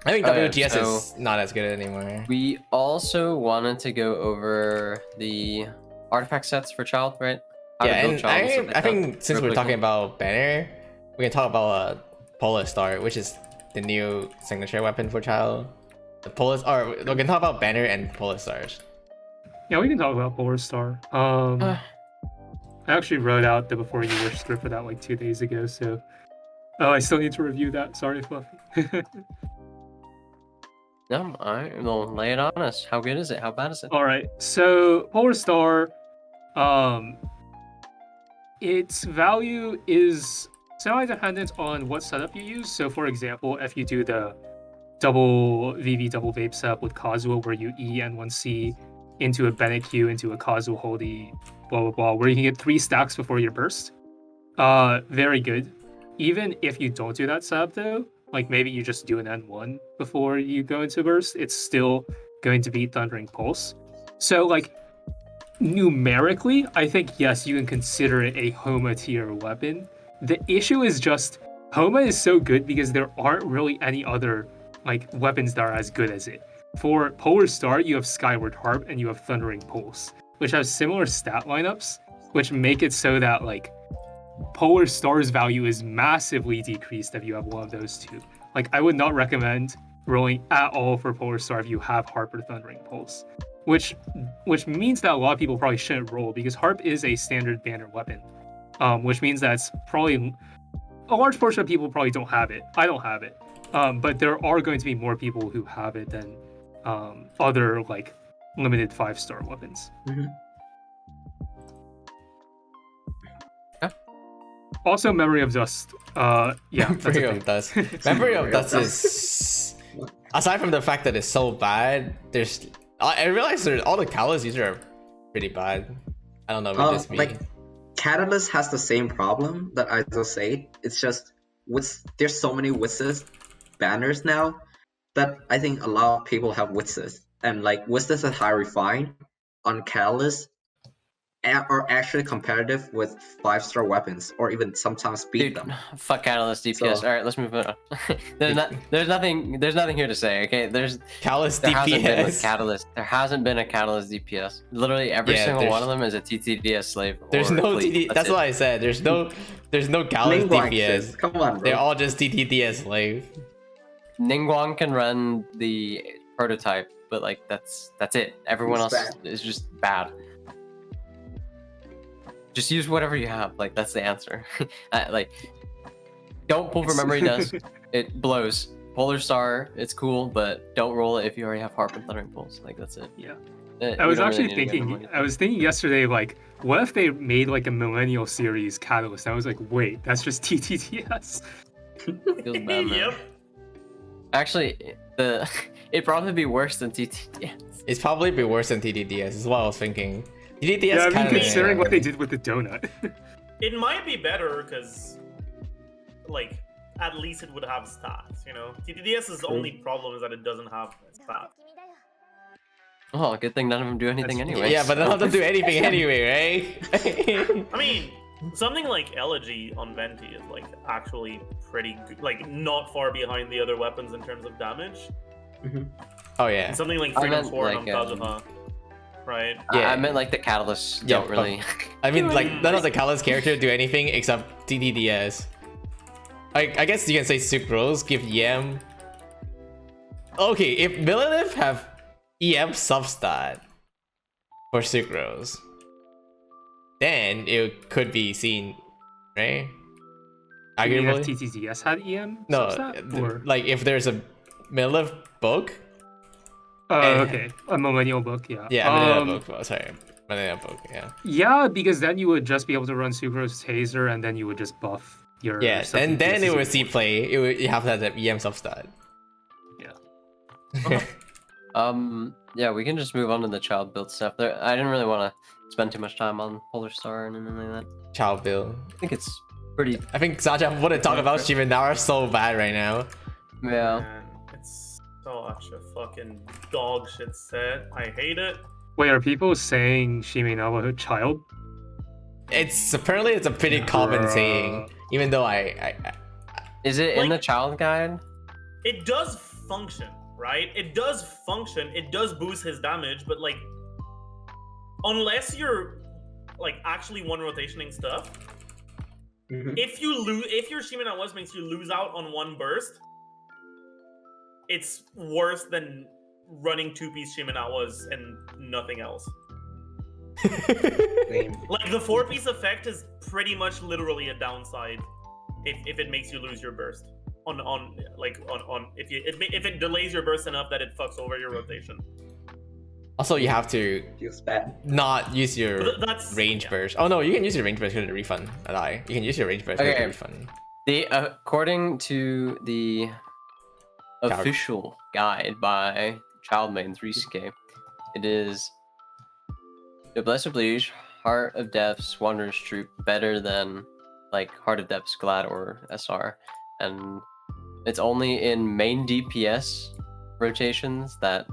I think Oh, yeah, WGS so- is not as good anymore. We also wanted to go over the artifact sets for Childe, right? How to Yeah, build and Childe and stuff like I that. think since we're Real talking quickly. about banner, we can talk about Polar Star, which is the new signature weapon for Childe. The Polar, or we can talk about banner and Polar Stars. Yeah, we can talk about Polar Star. I actually wrote out the Before You Wish script for that like 2 days ago, so I still need to review that. Sorry, Fluffy. No, alright, well, lay it on us. How good is it? How bad is it? All right, so Polar Star, its value is semi-dependent on what setup you use. So, for example, if you do the double VV double vape setup with Kazuo, where you E and 1C into a Bennett Q into a Kazuo Holy, blah blah blah, where you can get 3 stacks before your burst. Very good. Even if you don't do that setup though, like maybe you just do an N1 before you go into burst, it's still going to beat Thundering Pulse. So like numerically, I think yes, you can consider it a Homa tier weapon. The issue is just Homa is so good because there aren't really any other like weapons that are as good as it. For Polar Star, you have Skyward Harp and you have Thundering Pulse, which have similar stat lineups, which make it so that like Polar Star's value is massively decreased if you have one of those two. Like I would not recommend rolling at all for Polar Star if you have Harp or Thundering Pulse, which means that a lot of people probably shouldn't roll because Harp is a standard banner weapon, which means that's probably a large portion of people probably don't have it. I don't have it, but there are going to be more people who have it than other like limited 5-star weapons. Also, Memory of Dust. Yeah, Memory of Dust. Memory of Dust is, aside from the fact that it's so bad, I realize all the catalysts are pretty bad. I don't know. Just me. Like Catalyst has the same problem that I just said. It's just there's so many Witches banners now that I think a lot of people have Witches, and like Witches at high refine on Catalyst are actually competitive with 5-star weapons, or even sometimes beat them. Fuck Catalyst DPS. So- All right, let's move on. there's nothing here to say. Okay, Catalyst there hasn't been a DPS. Catalyst. There hasn't been a Catalyst DPS. Literally every Yeah, single there's- one of them is a TTDS slave. There's or no fleet. TD. That's it. what I said. There's no Catalyst Ningguang DPS. shit. Come on, bro. They're all just TTDS slave. Ningguang can run the prototype, but like that's it. Everyone It's else bad. is just bad. Just use whatever you have. Like that's the answer. Like, don't pull for Memory Dust. It blows. Polar Star, it's cool, but don't roll it if you already have Harp and Thundering Pulse. Like that's it. Yeah. We I was don't actually really need to get into thinking. more I was thinking yesterday, like, what if they made like a Millennial Series Catalyst? I was like, wait, that's just TTTS. It feels bad, man. Yep. Actually, it'd probably be worse than TTDS. It's probably be worse than TTDS. Is what I was thinking. TTDS Yeah, I mean, kind of considering what they did with the donut. It might be better because, like, at least it would have stats. You know, TTDS's only problem is that it doesn't have stats. Oh, good thing none of them do anything anyway. Yeah, but none of them do anything anyway, right? I mean, something like Elegy on Venti is like actually pretty good, like not far behind the other weapons in terms of damage. Oh yeah. And something like I Freedom meant, Sword on like, Kazuha, right? Yeah. I meant like the catalysts Yeah, don't really. I mean, like none of the Catalyst characters do anything except TTDS. I guess you can say Sucrose give EM. Okay, if Villeneuve have EM substat for Sucrose, then it could be seen, right? I mean, if Arguably. TTTS had EM No, substat? Or... like if there's a Villeneuve book. Oh, okay. A Millennial book, yeah. Yeah, Villeneuve book. Oh, sorry, Villeneuve book. Yeah. Yeah, because then you would just be able to run Sucrose Taser, and then you would just buff your. Yeah, stuff and in then it TTTS. would see play. You have to have the EM substat. Yeah. Yeah, we can just move on to the child build stuff. I didn't really want to spend too much time on Polar Star and anything like that. Child Build. I think it's pretty. I think Zajef want to talk about Shimenara so bad right now. Yeah. Man, it's such a fucking dog shit set. I hate it. Wait, are people saying Shimenawa child? It's apparently it's a pretty common Bruh. saying, even though I Is it in Like- the child guide? It does function, right? It does function. It does boost his damage, but like, unless you're like actually one rotationing stuff, if your Shimenawas makes you lose out on one burst, it's worse than running 2-piece Shimenawas and nothing else. Like the 4-piece effect is pretty much literally a downside if it makes you lose your burst if it delays your burst enough that it fucks over your rotation. also you have to Feels bad. not use your That's range yeah. burst. Oh no, you can use your range burst to get a refund. I lie. You can use your range burst to get Okay. a refund. According to the Child- official guide by Child Main 3CK, it is Noblesse Oblige, Heart of Depths, Wanderer's Troop better than like Heart of Depths, Glad, or SR, and it's only in main DPS rotations that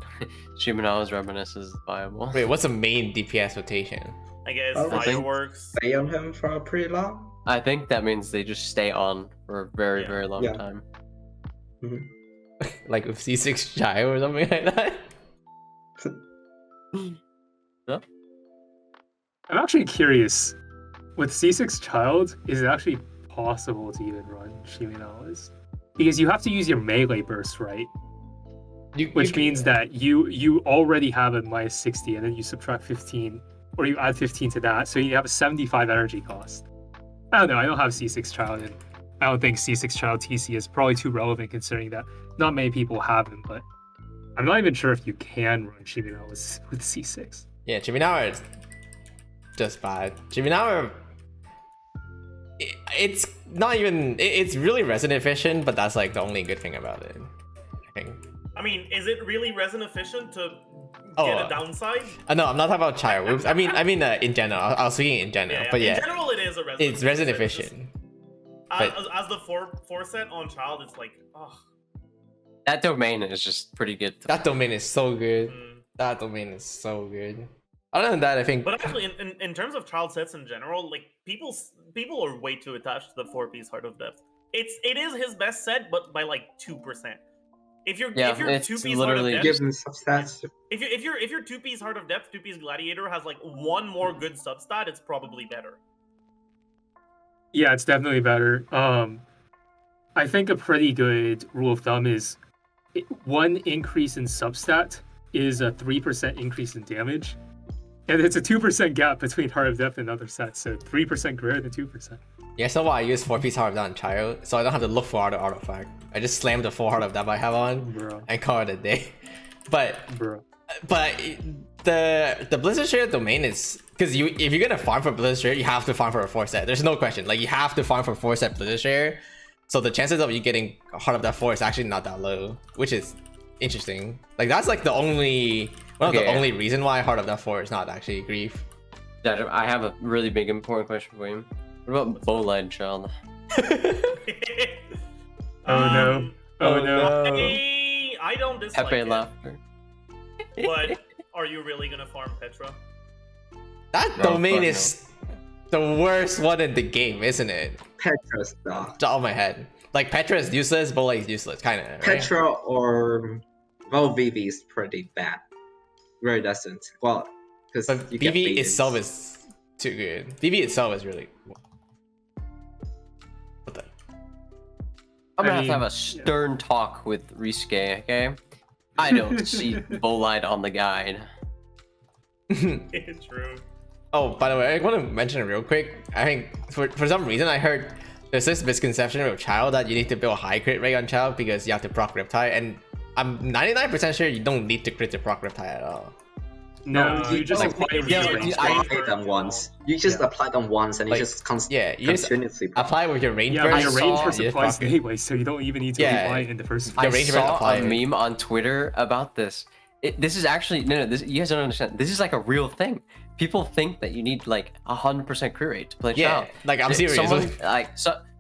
Shimenawa's Reminisce is viable. Wait, what's the main DPS rotation? I guess I think- fireworks. Stay on him for pretty long. I think that means they just stay on for a very, Yeah. very long Yeah. time. Like with C6 Child or something like that. Yeah. I'm actually curious. With C6 Child, is it actually possible to even run Shiminawas? Because you have to use your melee burst, right? Which means that you already have a minus 60, and then you subtract 15, or you add 15 to that, so you have a 75 energy cost. I don't know. I don't have C6 Child, and I don't think C6 Child TC is probably too relevant considering that not many people have him. But I'm not even sure if you can run Shiminawas with C6. Yeah, Chiminawa is just bad. Chiminawa, it's not even. It's really resin efficient, but that's like the only good thing about it. I think. I mean, is it really resin efficient to Oh, get a downside? No, I'm not talking about child whoops. I mean, in general. I was speaking in general, but yeah, In general, it is a resin. it's resin It's just- efficient. As the four set on child, it's like, oh. That domain is just pretty good. That domain is so good. Mm. That domain is so good. Other than that, I think. But actually, in terms of child sets in general, like people are way too attached to the 4-piece Heart of Depth. It is his best set, but by like 2%. If you're Yeah, if you're it's 2-piece Heart of literally Depth, Give them substats. if you're 2-piece Heart of Depth, 2-piece Gladiator has like one more good substat, it's probably better. Yeah, it's definitely better. I think a pretty good rule of thumb is one increase in substat is a 3% increase in damage. And it's a 2% gap between Heart of Depth and other sets, so 3% greater than 2%. Yeah, so why I use 4-piece Heart of Depth on child, so I don't have to look for other artifact. I just slam the 4 Heart of Depth I have on Bro, and call it a day. But the Blizzard Share domain is because if you're gonna farm for Blizzard Share, you have to farm for a 4 set. There's no question. Like you have to farm for 4 set Blizzard Share. So the chances of you getting Heart of Depth 4 is actually not that low, which is interesting. Like that's like the only one of the only reason why Heart of Depth 4 is not actually Grief. Zajef, I have a really big important question for you. What about Bowline Child? Oh no. Oh no. I don't dislike Pepe it, laughter. but are you really gonna farm Petra? That No, domain fuck is the worst one in the game, isn't it? Petra stuff. It's all my head. Like Petra is useless, Bola is useless, kind of. Right? Petra or Vivi is pretty bad. Very decent. Well, because But you get Vivi beatings. itself is too good. Vivi itself is really. What the? I'm gonna I have to have mean, a stern talk with Risuke, okay? I don't see Bowline on the guide. True. Oh, by the way, I want to mention it real quick. I think for some reason I heard there's this misconception with Child that you need to build high crit rate on Child because you have to proc Riptide, and I'm 99% sure you don't need to crit to proc Riptide at all. No, you just like, apply you it with just your range. apply them once. You just apply them once and Like, you just Yeah, you just continuously apply with your range Yeah, burst. but your range saw- first you just applies proc it. anyway, so you don't even need to Yeah. apply it in the first I place. range versus saw apply. a meme on Twitter about this. This is actually no. This you guys don't understand. This is like a real thing. People think that you need like 100% crit rate to play Yeah, Child. like I'm serious.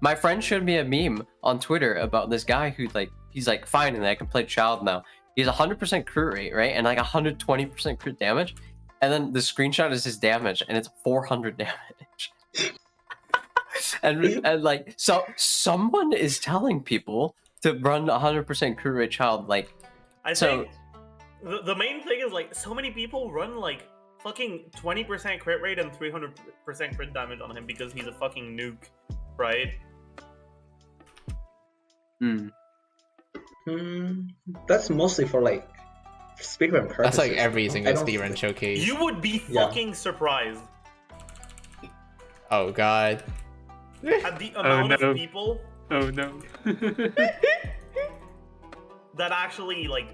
My friend showed me a meme on Twitter about this guy who he's like fine and I can play Child now. He has 100% crit rate, right, and like 120% crit damage, and then the screenshot is his damage, and it's 400 damage. and like someone is telling people to run 100% crit rate Child, like. I So- think the main thing is like so many people run like fucking 20% crit rate and 300% crit damage on him because he's a fucking nuke, right? That's mostly for like speedrun purposes. That's like every I single don't speedrun think- showcase. You would be Yeah. fucking surprised Oh god. at the amount no. of people Oh no. that actually like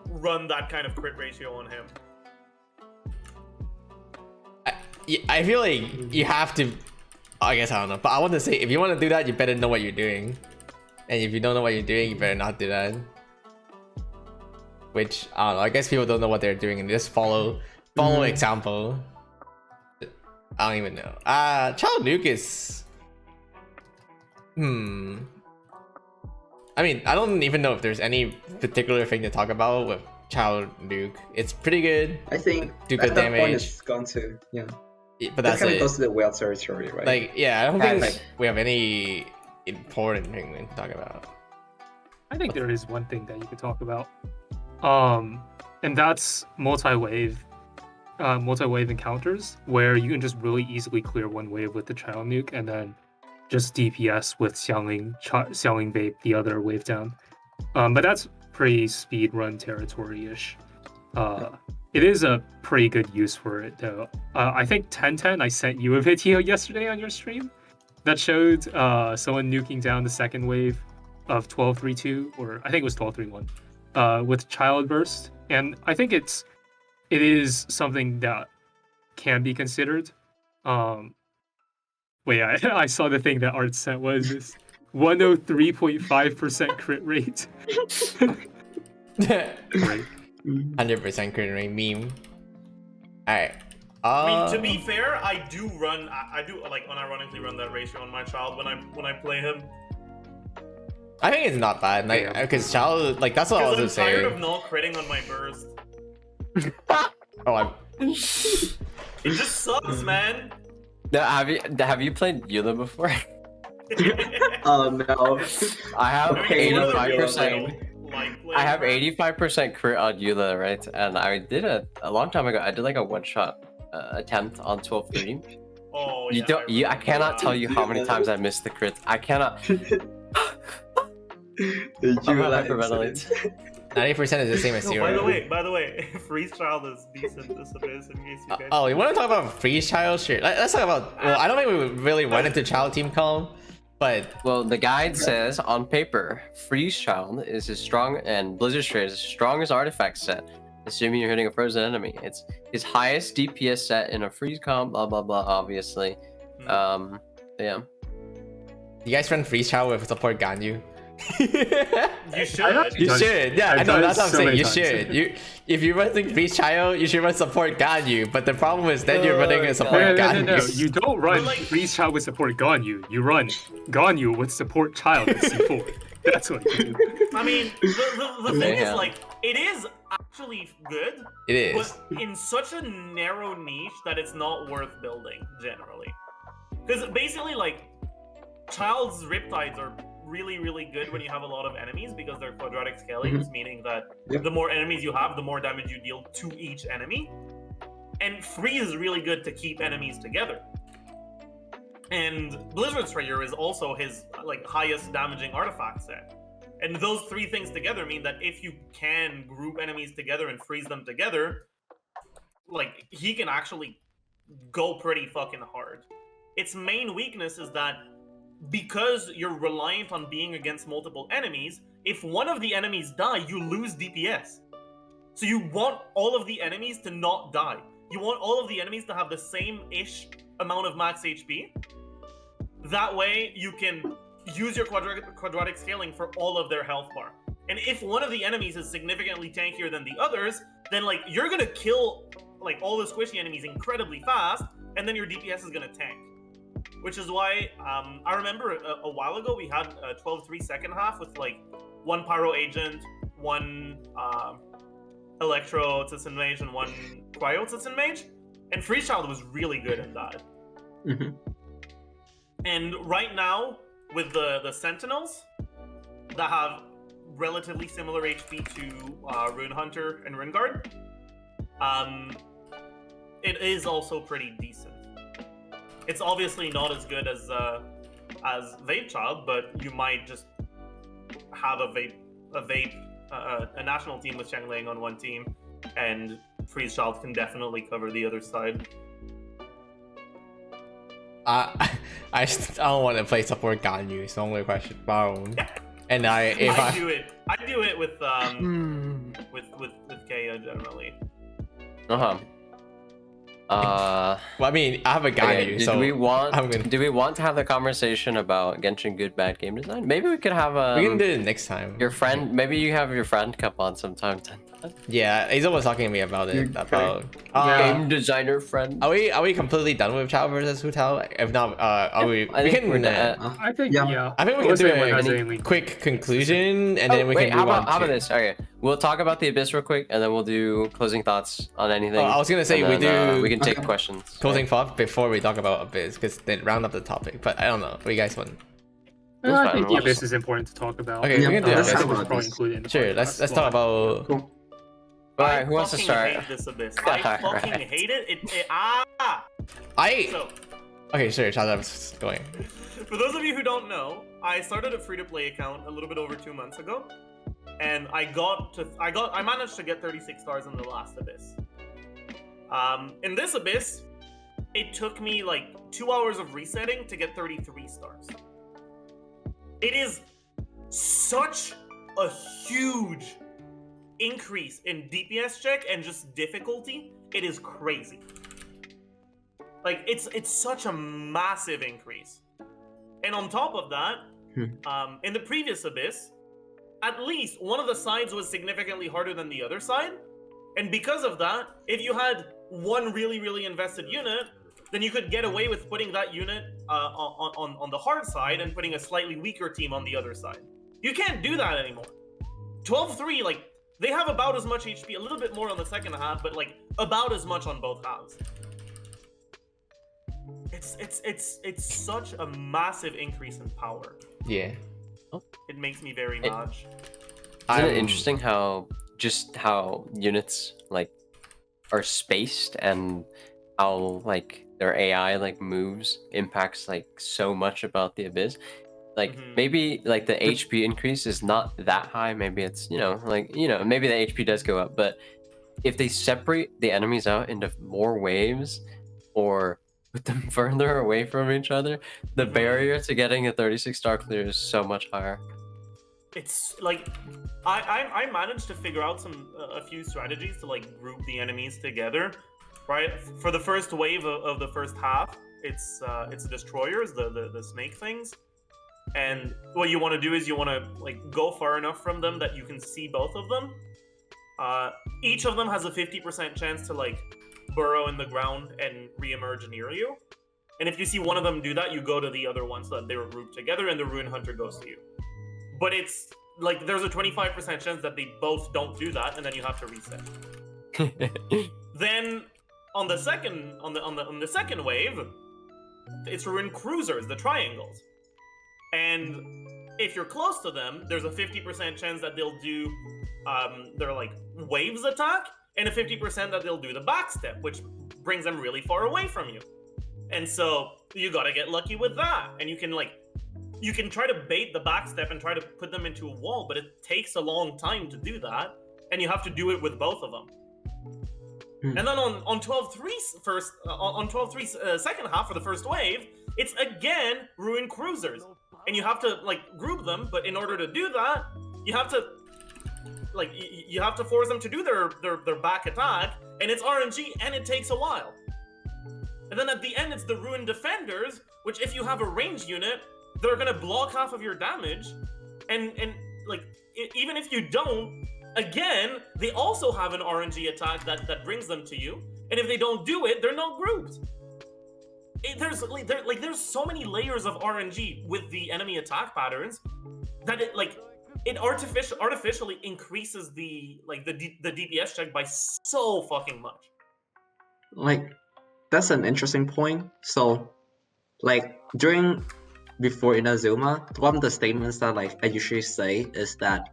run that kind of crit ratio on him. I feel like you have to. I guess I don't know, but I want to say if you want to do that, you better know what you're doing, and if you don't know what you're doing, you better not do that. Which I don't know. I guess people don't know what they're doing and just follow example. I don't even know. Child Nuke is. I mean, I don't even know if there's any particular thing to talk about with Child Nuke. It's pretty good. I think Do at good that point damage. it's gone to but That that's kind of it. goes to the whale territory, right? Like, yeah, I don't Guys. think we have any important thing to talk about. I think there is one thing that you could talk about, and that's multi-wave encounters where you can just really easily clear one wave with the child nuke and then just DPS with Xiangling bait the other wave down. But that's pretty speedrun territory-ish. It is a pretty good use for it though. I think Tenten, I sent you a video yesterday on your stream that showed someone nuking down the second wave of 1232, or I think it was 1231, with Child Burst, and I think it is something that can be considered. Wait, I saw the thing that Art sent was this 103.5% crit rate. Right. 100% crit rate meme. Alright. I mean, to be fair, I do like unironically run that ratio on my child when I play him. I think it's not bad, like, because child, like, that's what I was Because I'm gonna tired say. of not critting on my burst. Oh, It just sucks, man. Now, have you played Eula before? Oh no. I have Okay, it's one of the 85%. real, like, I have players. 85% crit on Eula, right? And I did a long time ago. I did like a one-shot attempt on 1230. Oh, You yeah, don't. I remember cannot that. tell you how many times I missed the crit. I cannot. The I'm Eula hyperventilating. incident. 90% is the same as No, zero. by the way, Freeze Child is decent this is in case you guys. Oh, you want to talk about freeze child? Sure. Let's talk about. Well, I don't think we really went into child team calm, but Well, the guide says on paper, Freeze Child is as strong and Blizzard Stray is as strong as artifact set, assuming you're hitting a frozen enemy. It's his highest DPS set in a freeze comp. Blah blah blah. Obviously, yeah. you guys run freeze child with support Ganyu. You should. You should, yeah. I I've know done that's what I'm so saying. many You times. should. If you're running freeze child, you should run support Ganyu. But the problem is then you're running a support No, Ganyu. You don't run But, like- Freeze Child with support Ganyu. You run Ganyu with support Child at C4. That's what you do. I mean, the thing Yeah. is, like, it is actually good, It is. but in such a narrow niche that it's not worth building generally. Because basically, like, Child's Riptides are really, really good when you have a lot of enemies because they're quadratic scalings, meaning that Yep. the more enemies you have, the more damage you deal to each enemy. And Freeze is really good to keep enemies together. And Blizzard Strayer is also his like highest damaging artifact set. And those three things together mean that if you can group enemies together and freeze them together, like he can actually go pretty fucking hard. Its main weakness is that because you're reliant on being against multiple enemies, if one of the enemies die, you lose DPS. So you want all of the enemies to not die. You want all of the enemies to have the same-ish amount of max HP. That way, you can use your quadratic scaling for all of their health bar. And if one of the enemies is significantly tankier than the others, then like you're gonna kill like all the squishy enemies incredibly fast, and then your DPS is gonna tank. Which is why I remember a while ago we had a 12-3 second half with like one Pyro Agent, one Electro Titsen Mage, and one Cryo Titsen Mage, and Freeze Child was really good at that. Mhm. And right now, with the Sentinels that have relatively similar HP to Rune Hunter and Rune Guard, it is also pretty decent. It's obviously not as good as Vape Child, but you might just have a national team with Xiangling on one team, and Freeze Child can definitely cover the other side. I don't want to play support Ganyu, so I'm gonna question Baron. And I do it with Kaya generally. well, I mean, I have a Ganyu, Okay, so do we want I'm gonna- do we want to have the conversation about Genshin good bad game design? Maybe we could have we can do it next time. your friend. Maybe you have your friend come on sometime. Yeah, Ayzel was talking to me about it. About Game designer friend. are we completely done with Chao versus Hutao? If not, are we? I We think can. we're done. I think, Yeah. yeah. I think we can Unless do anyone has a any- quick conclusion, and then we wait, can how move on. about to... this? Okay, we'll talk about the Abyss real quick, and then we'll do closing thoughts on anything. I was gonna say and we then, do we can take questions. closing thought before we talk about Abyss, because then round up the topic. But I don't know. What do you guys want? That's I fine, think the we'll Abyss just- is important to talk about. Okay, we can do let's Abyss. talk about Probably Abyss. included in the Sure. podcast. Let's talk about. Cool. All right, who wants to fucking start? hate this Abyss. I fucking Alright. hate it. So, Okay, sure. Shadow's going. for those of you who don't know, I started a free-to-play account a little bit over 2 months ago, and I managed to get 36 stars in the last Abyss. In this Abyss, it took me like 2 hours of resetting to get 33 stars. It is such a huge increase in DPS check and just difficulty. It is crazy. Like it's such a massive increase. And on top of that, in the previous Abyss, at least one of the sides was significantly harder than the other side. And because of that, if you had one really invested unit, then you could get away with putting that unit on the hard side and putting a slightly weaker team on the other side. You can't do that anymore. 12-3, like, they have about as much HP, a little bit more on the second half, but like about as much on both halves. It's such a massive increase in power. Yeah. It makes me very mad. Isn't it interesting how units like are spaced and how like their AI like moves impacts like so much about the Abyss? Like maybe like the HP increase is not that high. Maybe it's maybe the HP does go up, but if they separate the enemies out into more waves or put them further away from each other, the barrier to getting a 36-star clear is so much higher. It's like I managed to figure out a few strategies to like group the enemies together, right? For the first wave of the first half, it's destroyers, the snake things, and what you want to do is you want to like go far enough from them that you can see both of them. Each of them has a 50% chance to like burrow in the ground and re-emerge near you, and if you see one of them do that, you go to the other one so that they were grouped together, and the Ruin Hunter goes to you. But it's like there's a 25% chance that they both don't do that, and then you have to reset. Then on the second wave, it's Ruin Cruisers, the triangles, and if you're close to them, there's a 50% chance that they'll do their like waves attack, and a 50% that they'll do the backstep, which brings them really far away from you. And so you gotta get lucky with that, and you can try to bait the backstep and try to put them into a wall, but it takes a long time to do that, and you have to do it with both of them. And then on 12-3's second half for the first wave, it's again Ruin Cruisers, and you have to like group them. But in order to do that, you have to force them to do their back attack, and it's RNG, and it takes a while. And then at the end, it's the Ruin Defenders, which if you have a ranged unit, they're gonna block half of your damage, and like even if you don't, again, they also have an RNG attack that brings them to you, and if they don't do it, they're not grouped. There's so many layers of RNG with the enemy attack patterns that it artificially increases the DPS check by so fucking much. Like, that's an interesting point. So, like before Inazuma, one of the statements that like I usually say is that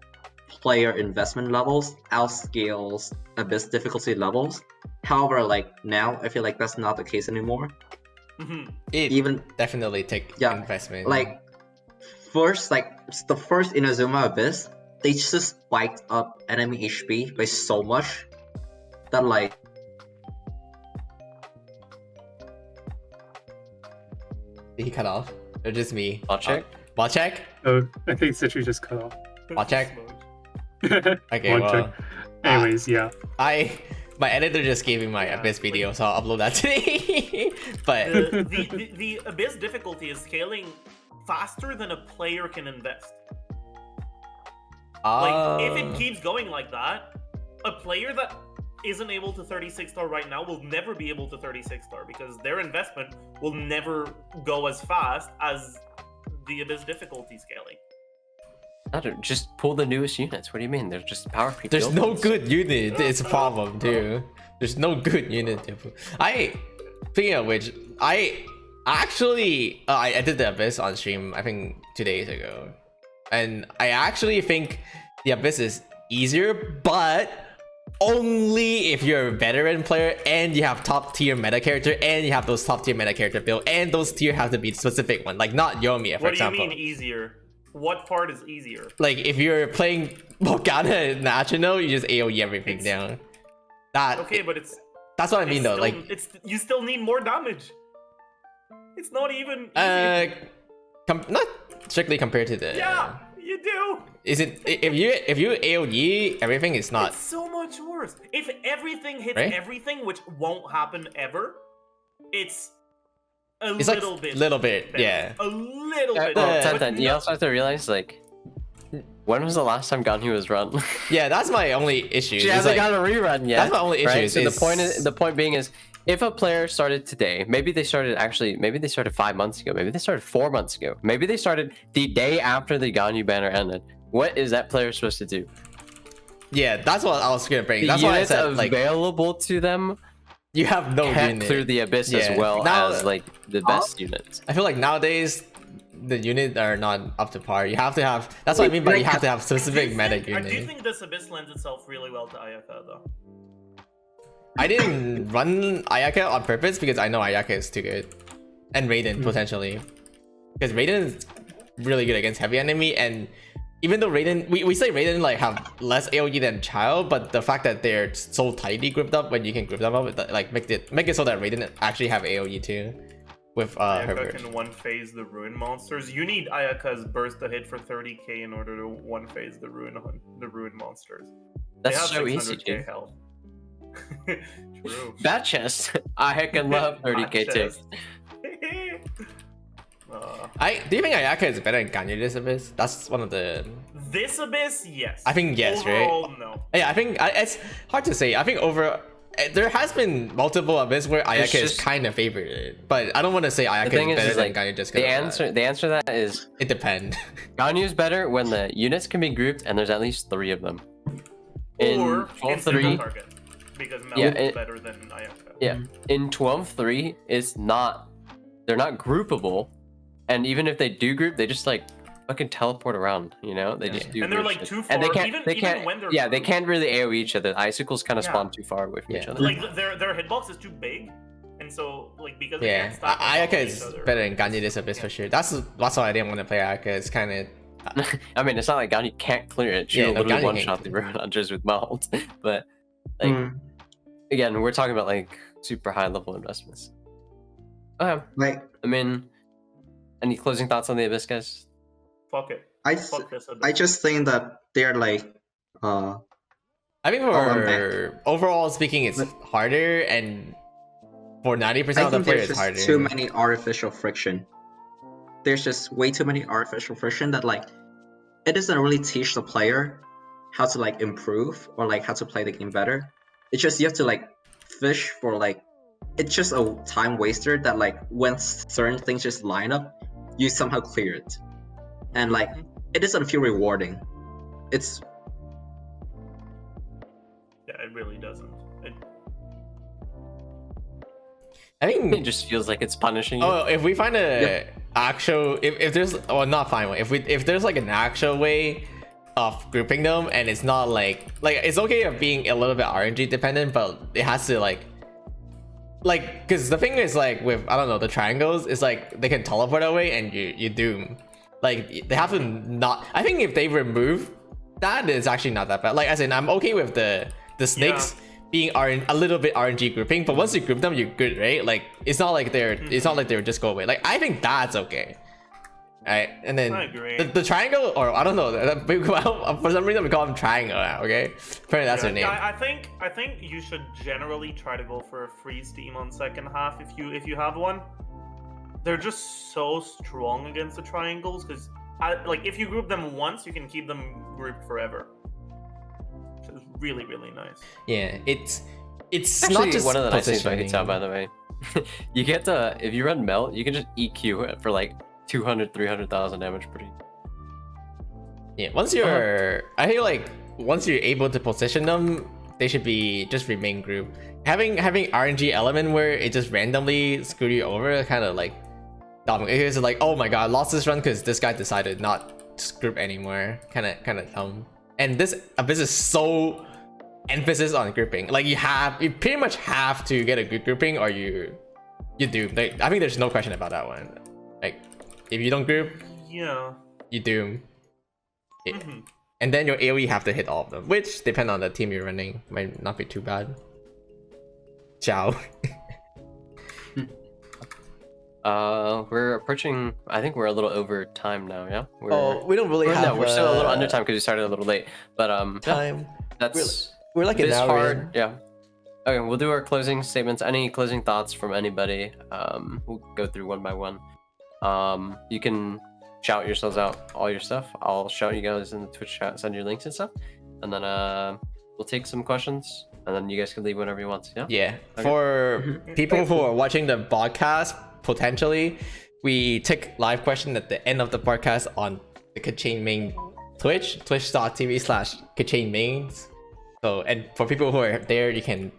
player investment levels outscales Abyss difficulty levels. However, like now, I feel like that's not the case anymore. It Even definitely take investment. Like first, like the first Inazuma Abyss, they just spiked up enemy HP by so much that like. Did he cut off? Or just me? Bot check? Bot check? Oh, I think Sitri just cut off. Bot check? Okay, One well. check. Anyways, yeah. My editor just gave me my Abyss video, so I'll upload that today. But the Abyss difficulty is scaling faster than a player can invest. Like, if it keeps going like that, a player that isn't able to 36-star right now will never be able to 36-star because their investment will never go as fast as the Abyss difficulty scaling. Just pull the newest units. What do you mean? They're just power creep. There's no buildings. good unit. It's a problem too. There's no good unit. Speaking of which, I actually I did the Abyss on stream. I think 2 days ago, and I actually think the Abyss is easier, but only if you're a veteran player and you have top tier meta character and you have those top tier meta character build, and those tier have to be specific one, like not Yomi, for example. What do you mean easier? What part is easier? Like if you're playing Morgana National, you just AoE everything down. Okay, but that's what I mean though. Still, like you still need more damage. It's not even not strictly compared to the. Yeah, you do. Is it if you AoE everything? It's not. It's so much worse. If everything hits right? everything, which won't happen ever, it's a It's little like bit. Little bit, better. yeah. A little bit. Well, better, but Tenten, you also have to realize, like, when was the last time Ganyu was run? Yeah, that's my only issue. She It's hasn't like, got a rerun yet. that's my only issue. Right? So is- the point being is, if a player started today, maybe they started 5 months ago, maybe they started 4 months ago, maybe they started the day after the Ganyu banner ended. What is that player supposed to do? Yeah, that's what I was gonna bring. The That's why I units said like available to them you have no can't unit. clear the abyss Yeah. as well Now- as like the best units. I feel like nowadays the units are not up to par. You have to have. That's what I mean by you have to have specific meta I do unit. think this Abyss lends itself really well to Ayaka, though. I didn't run Ayaka on purpose because I know Ayaka is too good, and Raiden potentially, because Raiden is really good against heavy enemy. And even though Raiden, we say Raiden like have less AoE than Childe, but the fact that they're so tightly grouped up, when you can group them up, like make it so that Raiden actually have AoE too, with Ayaka Herbert. can one phase the ruin monsters. You need Ayaka's burst to hit for 30k in order to one phase the ruin monsters. They That's have so easy, 600k dude. health. True. Bat chest. I heckin' love 30k too. Chest. Do you think Ayaka is better than Ganyu this Abyss? That's one of the. This Abyss, yes. I think yes, Overall, right? no. Yeah, I think it's hard to say. I think there has been multiple Abyss where Ayaka is just- kind of favored, but I don't want to say Ayaka The thing is is, better than like, Ganyu just the because answer to that is it depends. Ganyu is better when the units can be grouped and there's at least 3 of them. Or In in single 12-3, target. Because Mel Yeah, is it- better than Ayaka. yeah, in 12-3, they're not groupable, and even if they do group, they just like fucking teleport around, you know? They just do And they're weird like shit. too And they far, can't, even- they even can't, when they're yeah, they grouped. can't really AoE each other. The icicles kind of Yeah. spawn too far away from each Yeah. other. Like their hitbox is too big, and so like because they Yeah, can't stack on top Ayaka of is each other. better than Ganyu this Abyss for sure. That's why I didn't want to play Ayaka. It's kind of I mean, it's not like Ganyu can't clear it. She Yeah, will no, literally Ganyu one-shot the can't. ruin hunters with melt. But like, again, we're talking about like super high-level investments. Okay, Like I mean, any closing thoughts on the Abyss, guys? Fuck it. I Fuck this Abyss. I just think that they're like I think I'm for overall speaking, it's harder, and for 90% I of the think players, there's it's harder. just too many artificial friction. There's just way too many artificial friction that like it doesn't really teach the player how to like improve or like how to play the game better. It's just you have to like fish for like it's just a time waster that like when certain things just line up, you somehow clear it. And like it doesn't feel rewarding. It's Yeah, it really doesn't. I think It just feels like it's punishing you. Oh, if we find a actual, if there's, well, not find one. If there's like an actual way of grouping them, and it's not like it's okay of being a little bit RNG dependent, but it has to like, because the thing is like with I don't know the triangles, it's like they can teleport away and you doom. Like they have to not. I think if they remove that, it's actually not that bad. Like as in, I'm okay with the snakes. Being a little bit RNG grouping, but once you group them, you're good, right? Like it's not like they're just go away. Like I think that's okay, right? And then I agree. the triangle, or I don't know, for some reason we call them triangle now. Okay, apparently that's their name. I think you should generally try to go for a freeze team on second half if you have one. They're just so strong against the triangles because like if you group them once, you can keep them grouped forever. Which is really nice. Yeah, it's Actually, not just one of the nice things about positioning. Hutao, by the way. You get to, if you run melt, you can just EQ it for like 200, 300,000 damage per. Yeah, once you're, I feel like once you're able to position them, they should be just remain group. Having RNG element where it just randomly screw you over, kind of like dumb. It's like, oh my god, I lost this run because this guy decided not to group anymore. Kind of dumb. And this abyss is so emphasis on grouping. Like you pretty much have to get a good grouping or you doom. Like, I think there's no question about that one. Like if you don't group, Yeah. you doom. And then your AoE have to hit all of them, which depend on the team you're running, might not be too bad. Ciao. We're approaching. I think we're a little over time now. Yeah. We don't really have. No, we're still a little under time because we started a little late. But time. Yeah, that's We're like it an is hour hard. in. Yeah. Okay, we'll do our closing statements. Any closing thoughts from anybody? We'll go through one by one. You can shout yourselves out all your stuff. I'll shout you guys in the Twitch chat, send your links and stuff, and then we'll take some questions, and then you guys can leave whenever you want. Yeah. Yeah. Okay. For people who are watching the podcast, potentially, we take live question at the end of the podcast on the Kachain main Twitch, twitch.tv/Kachain mains. So, and for people who are there, you can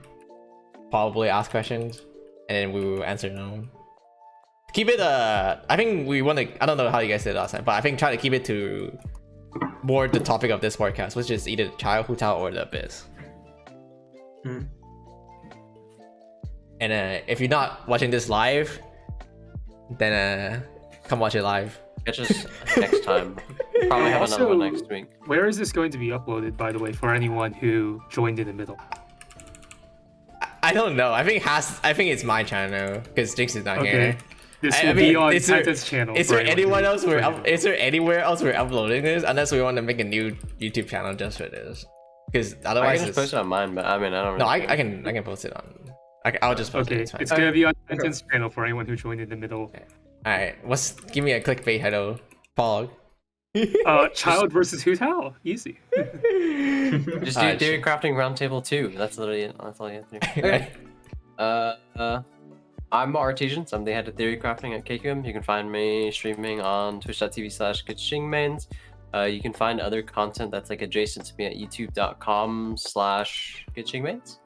probably ask questions, and then we will answer them. Keep it I think we want to, I don't know how you guys did last time, but I think try to keep it to more the topic of this podcast, which is either Childe Hutao or the Abyss. And if you're not watching this live, then come watch it live. Catch us next time. Probably have another one next week. Where is this going to be uploaded, by the way, for anyone who joined in the middle? I don't know. I think it's my channel because Jinx is not here. This will be on is there- Tenten's channel. Is for there anyone anyone who else joined in. is there anywhere else we're uploading this? Unless we want to make a new YouTube channel just for this, because I otherwise can just post it on mine, but I mean I don't. no, Really I can post it on. I'll just post it. Okay, It's fine. it's gonna be on Tenten's channel for anyone who joined in the middle. All right, give me a clickbait header. Pog. Childe versus Hutao, easy. Just do Theorycrafting Roundtable 2. That's literally it. That's all you have to do. Okay. I'm Artesians. I'm the head of Theorycrafting at KQM. You can find me streaming on twitch.tv/Xingmains. You can find other content that's like adjacent to me at youtube.com/Xingmains.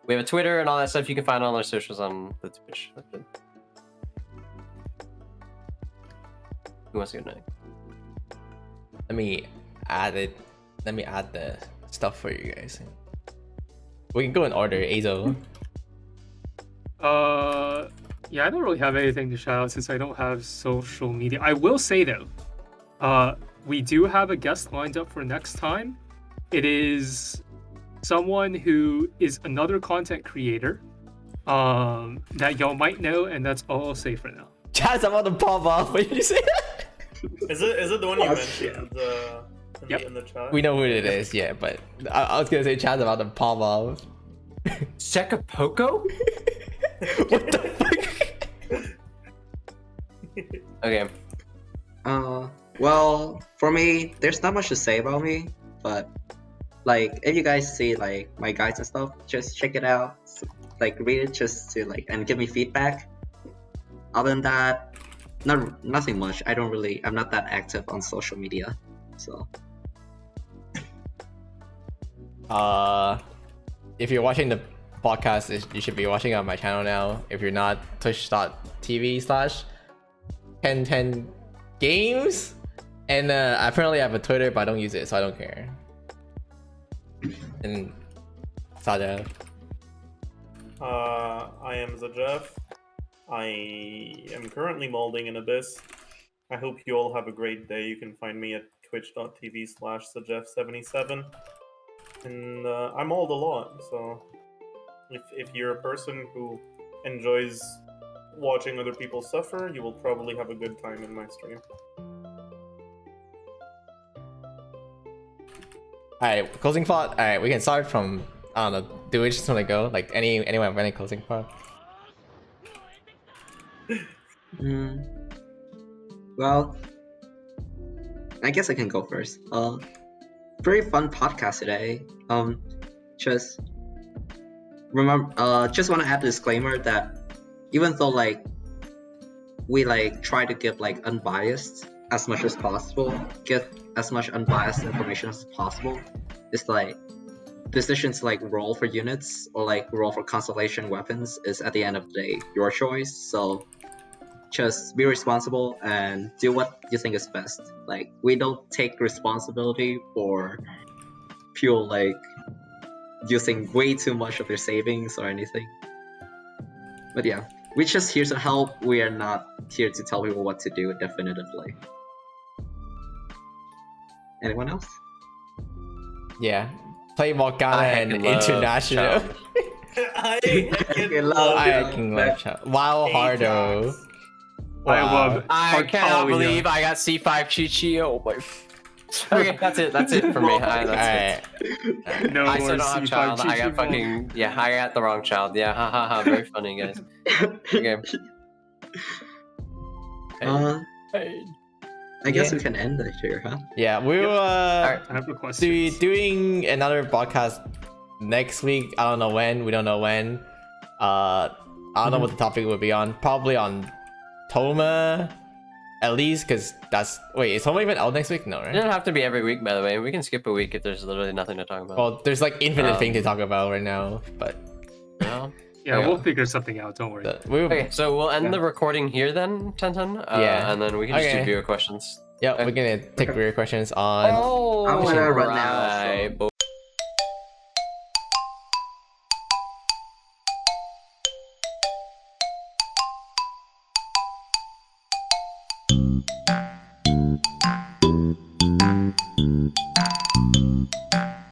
We have a Twitter and all that stuff. You can find all our socials on the Twitch. Who wants to go next? Let me add it. Let me add the stuff for you guys. We can go in order. Ayzel. Yeah, I don't really have anything to shout out since I don't have social media. I will say though, we do have a guest lined up for next time. It is someone who is another content creator that y'all might know, and that's all I'll say for now. Chad's about to pop off. What did you say? Is it the one you Oh, mentioned in the chat? We know who it is, yeah, but I was gonna say Chad's about to pop off. Sekapoko? What the fuck? Okay. Well, for me, there's not much to say about me, but like if you guys see like my guides and stuff, just check it out. Like read it just to like and give me feedback. Other than that, nothing much. I'm not that active on social media, so. If you're watching the podcast, you should be watching on my channel now. If you're not, twitch.tv/Tenten Games. And I apparently have a Twitter, but I don't use it, so I don't care. And Zajef. I am Zajef. I am currently molding an Abyss. I hope you all have a great day. You can find me at twitch.tv/Zajef77. And I mold a lot, so if you're a person who enjoys watching other people suffer, you will probably have a good time in my stream. Alright, closing thought. Alright, we can start from, I don't know, do we just want to go? Like, anyone have any closing thought? Well, I guess I can go first. Pretty fun podcast today. Just remember, just want to add a disclaimer that even though like we like try to give like unbiased as much as possible, get as much unbiased information as possible. It's like decisions like roll for units or like roll for constellation weapons is at the end of the day your choice. So just be responsible and do what you think is best. Like we don't take responsibility for people like using way too much of their savings or anything. But yeah, we're just here to help. We are not here to tell people what to do definitively. Anyone else? Yeah. Play Morgana I and can love International. Childe. I can love I Childe. can love Childe. Wow, Hardo. I love. I cannot Hutao, yeah. believe I got C5 Chi-Chi. Oh my. Okay, that's it for me. That's it. No I more still don't have C5 child. I got Chi-Chi fucking I got the wrong child. Yeah, ha ha ha. Very funny, guys. Okay. I guess Yeah. we can end it here, huh? Yeah, we'll I have a question. be doing another podcast next week. I don't know when. We don't know when. I don't know what the topic will be on. Probably on Homa, at least, because that's. Wait, is Homa even out next week? No, It right? doesn't have to be every week, by the way. We can skip a week if there's literally nothing to talk about. Well, there's like infinite thing to talk about right now, but No? Yeah, Yeah. we'll figure something out. Don't worry. Okay, so we'll end Yeah. the recording here then, Tenten. Yeah. And then we can just do Okay. viewer questions. yeah, we're gonna take viewer questions on. Oh, I'm gonna run now, so- right.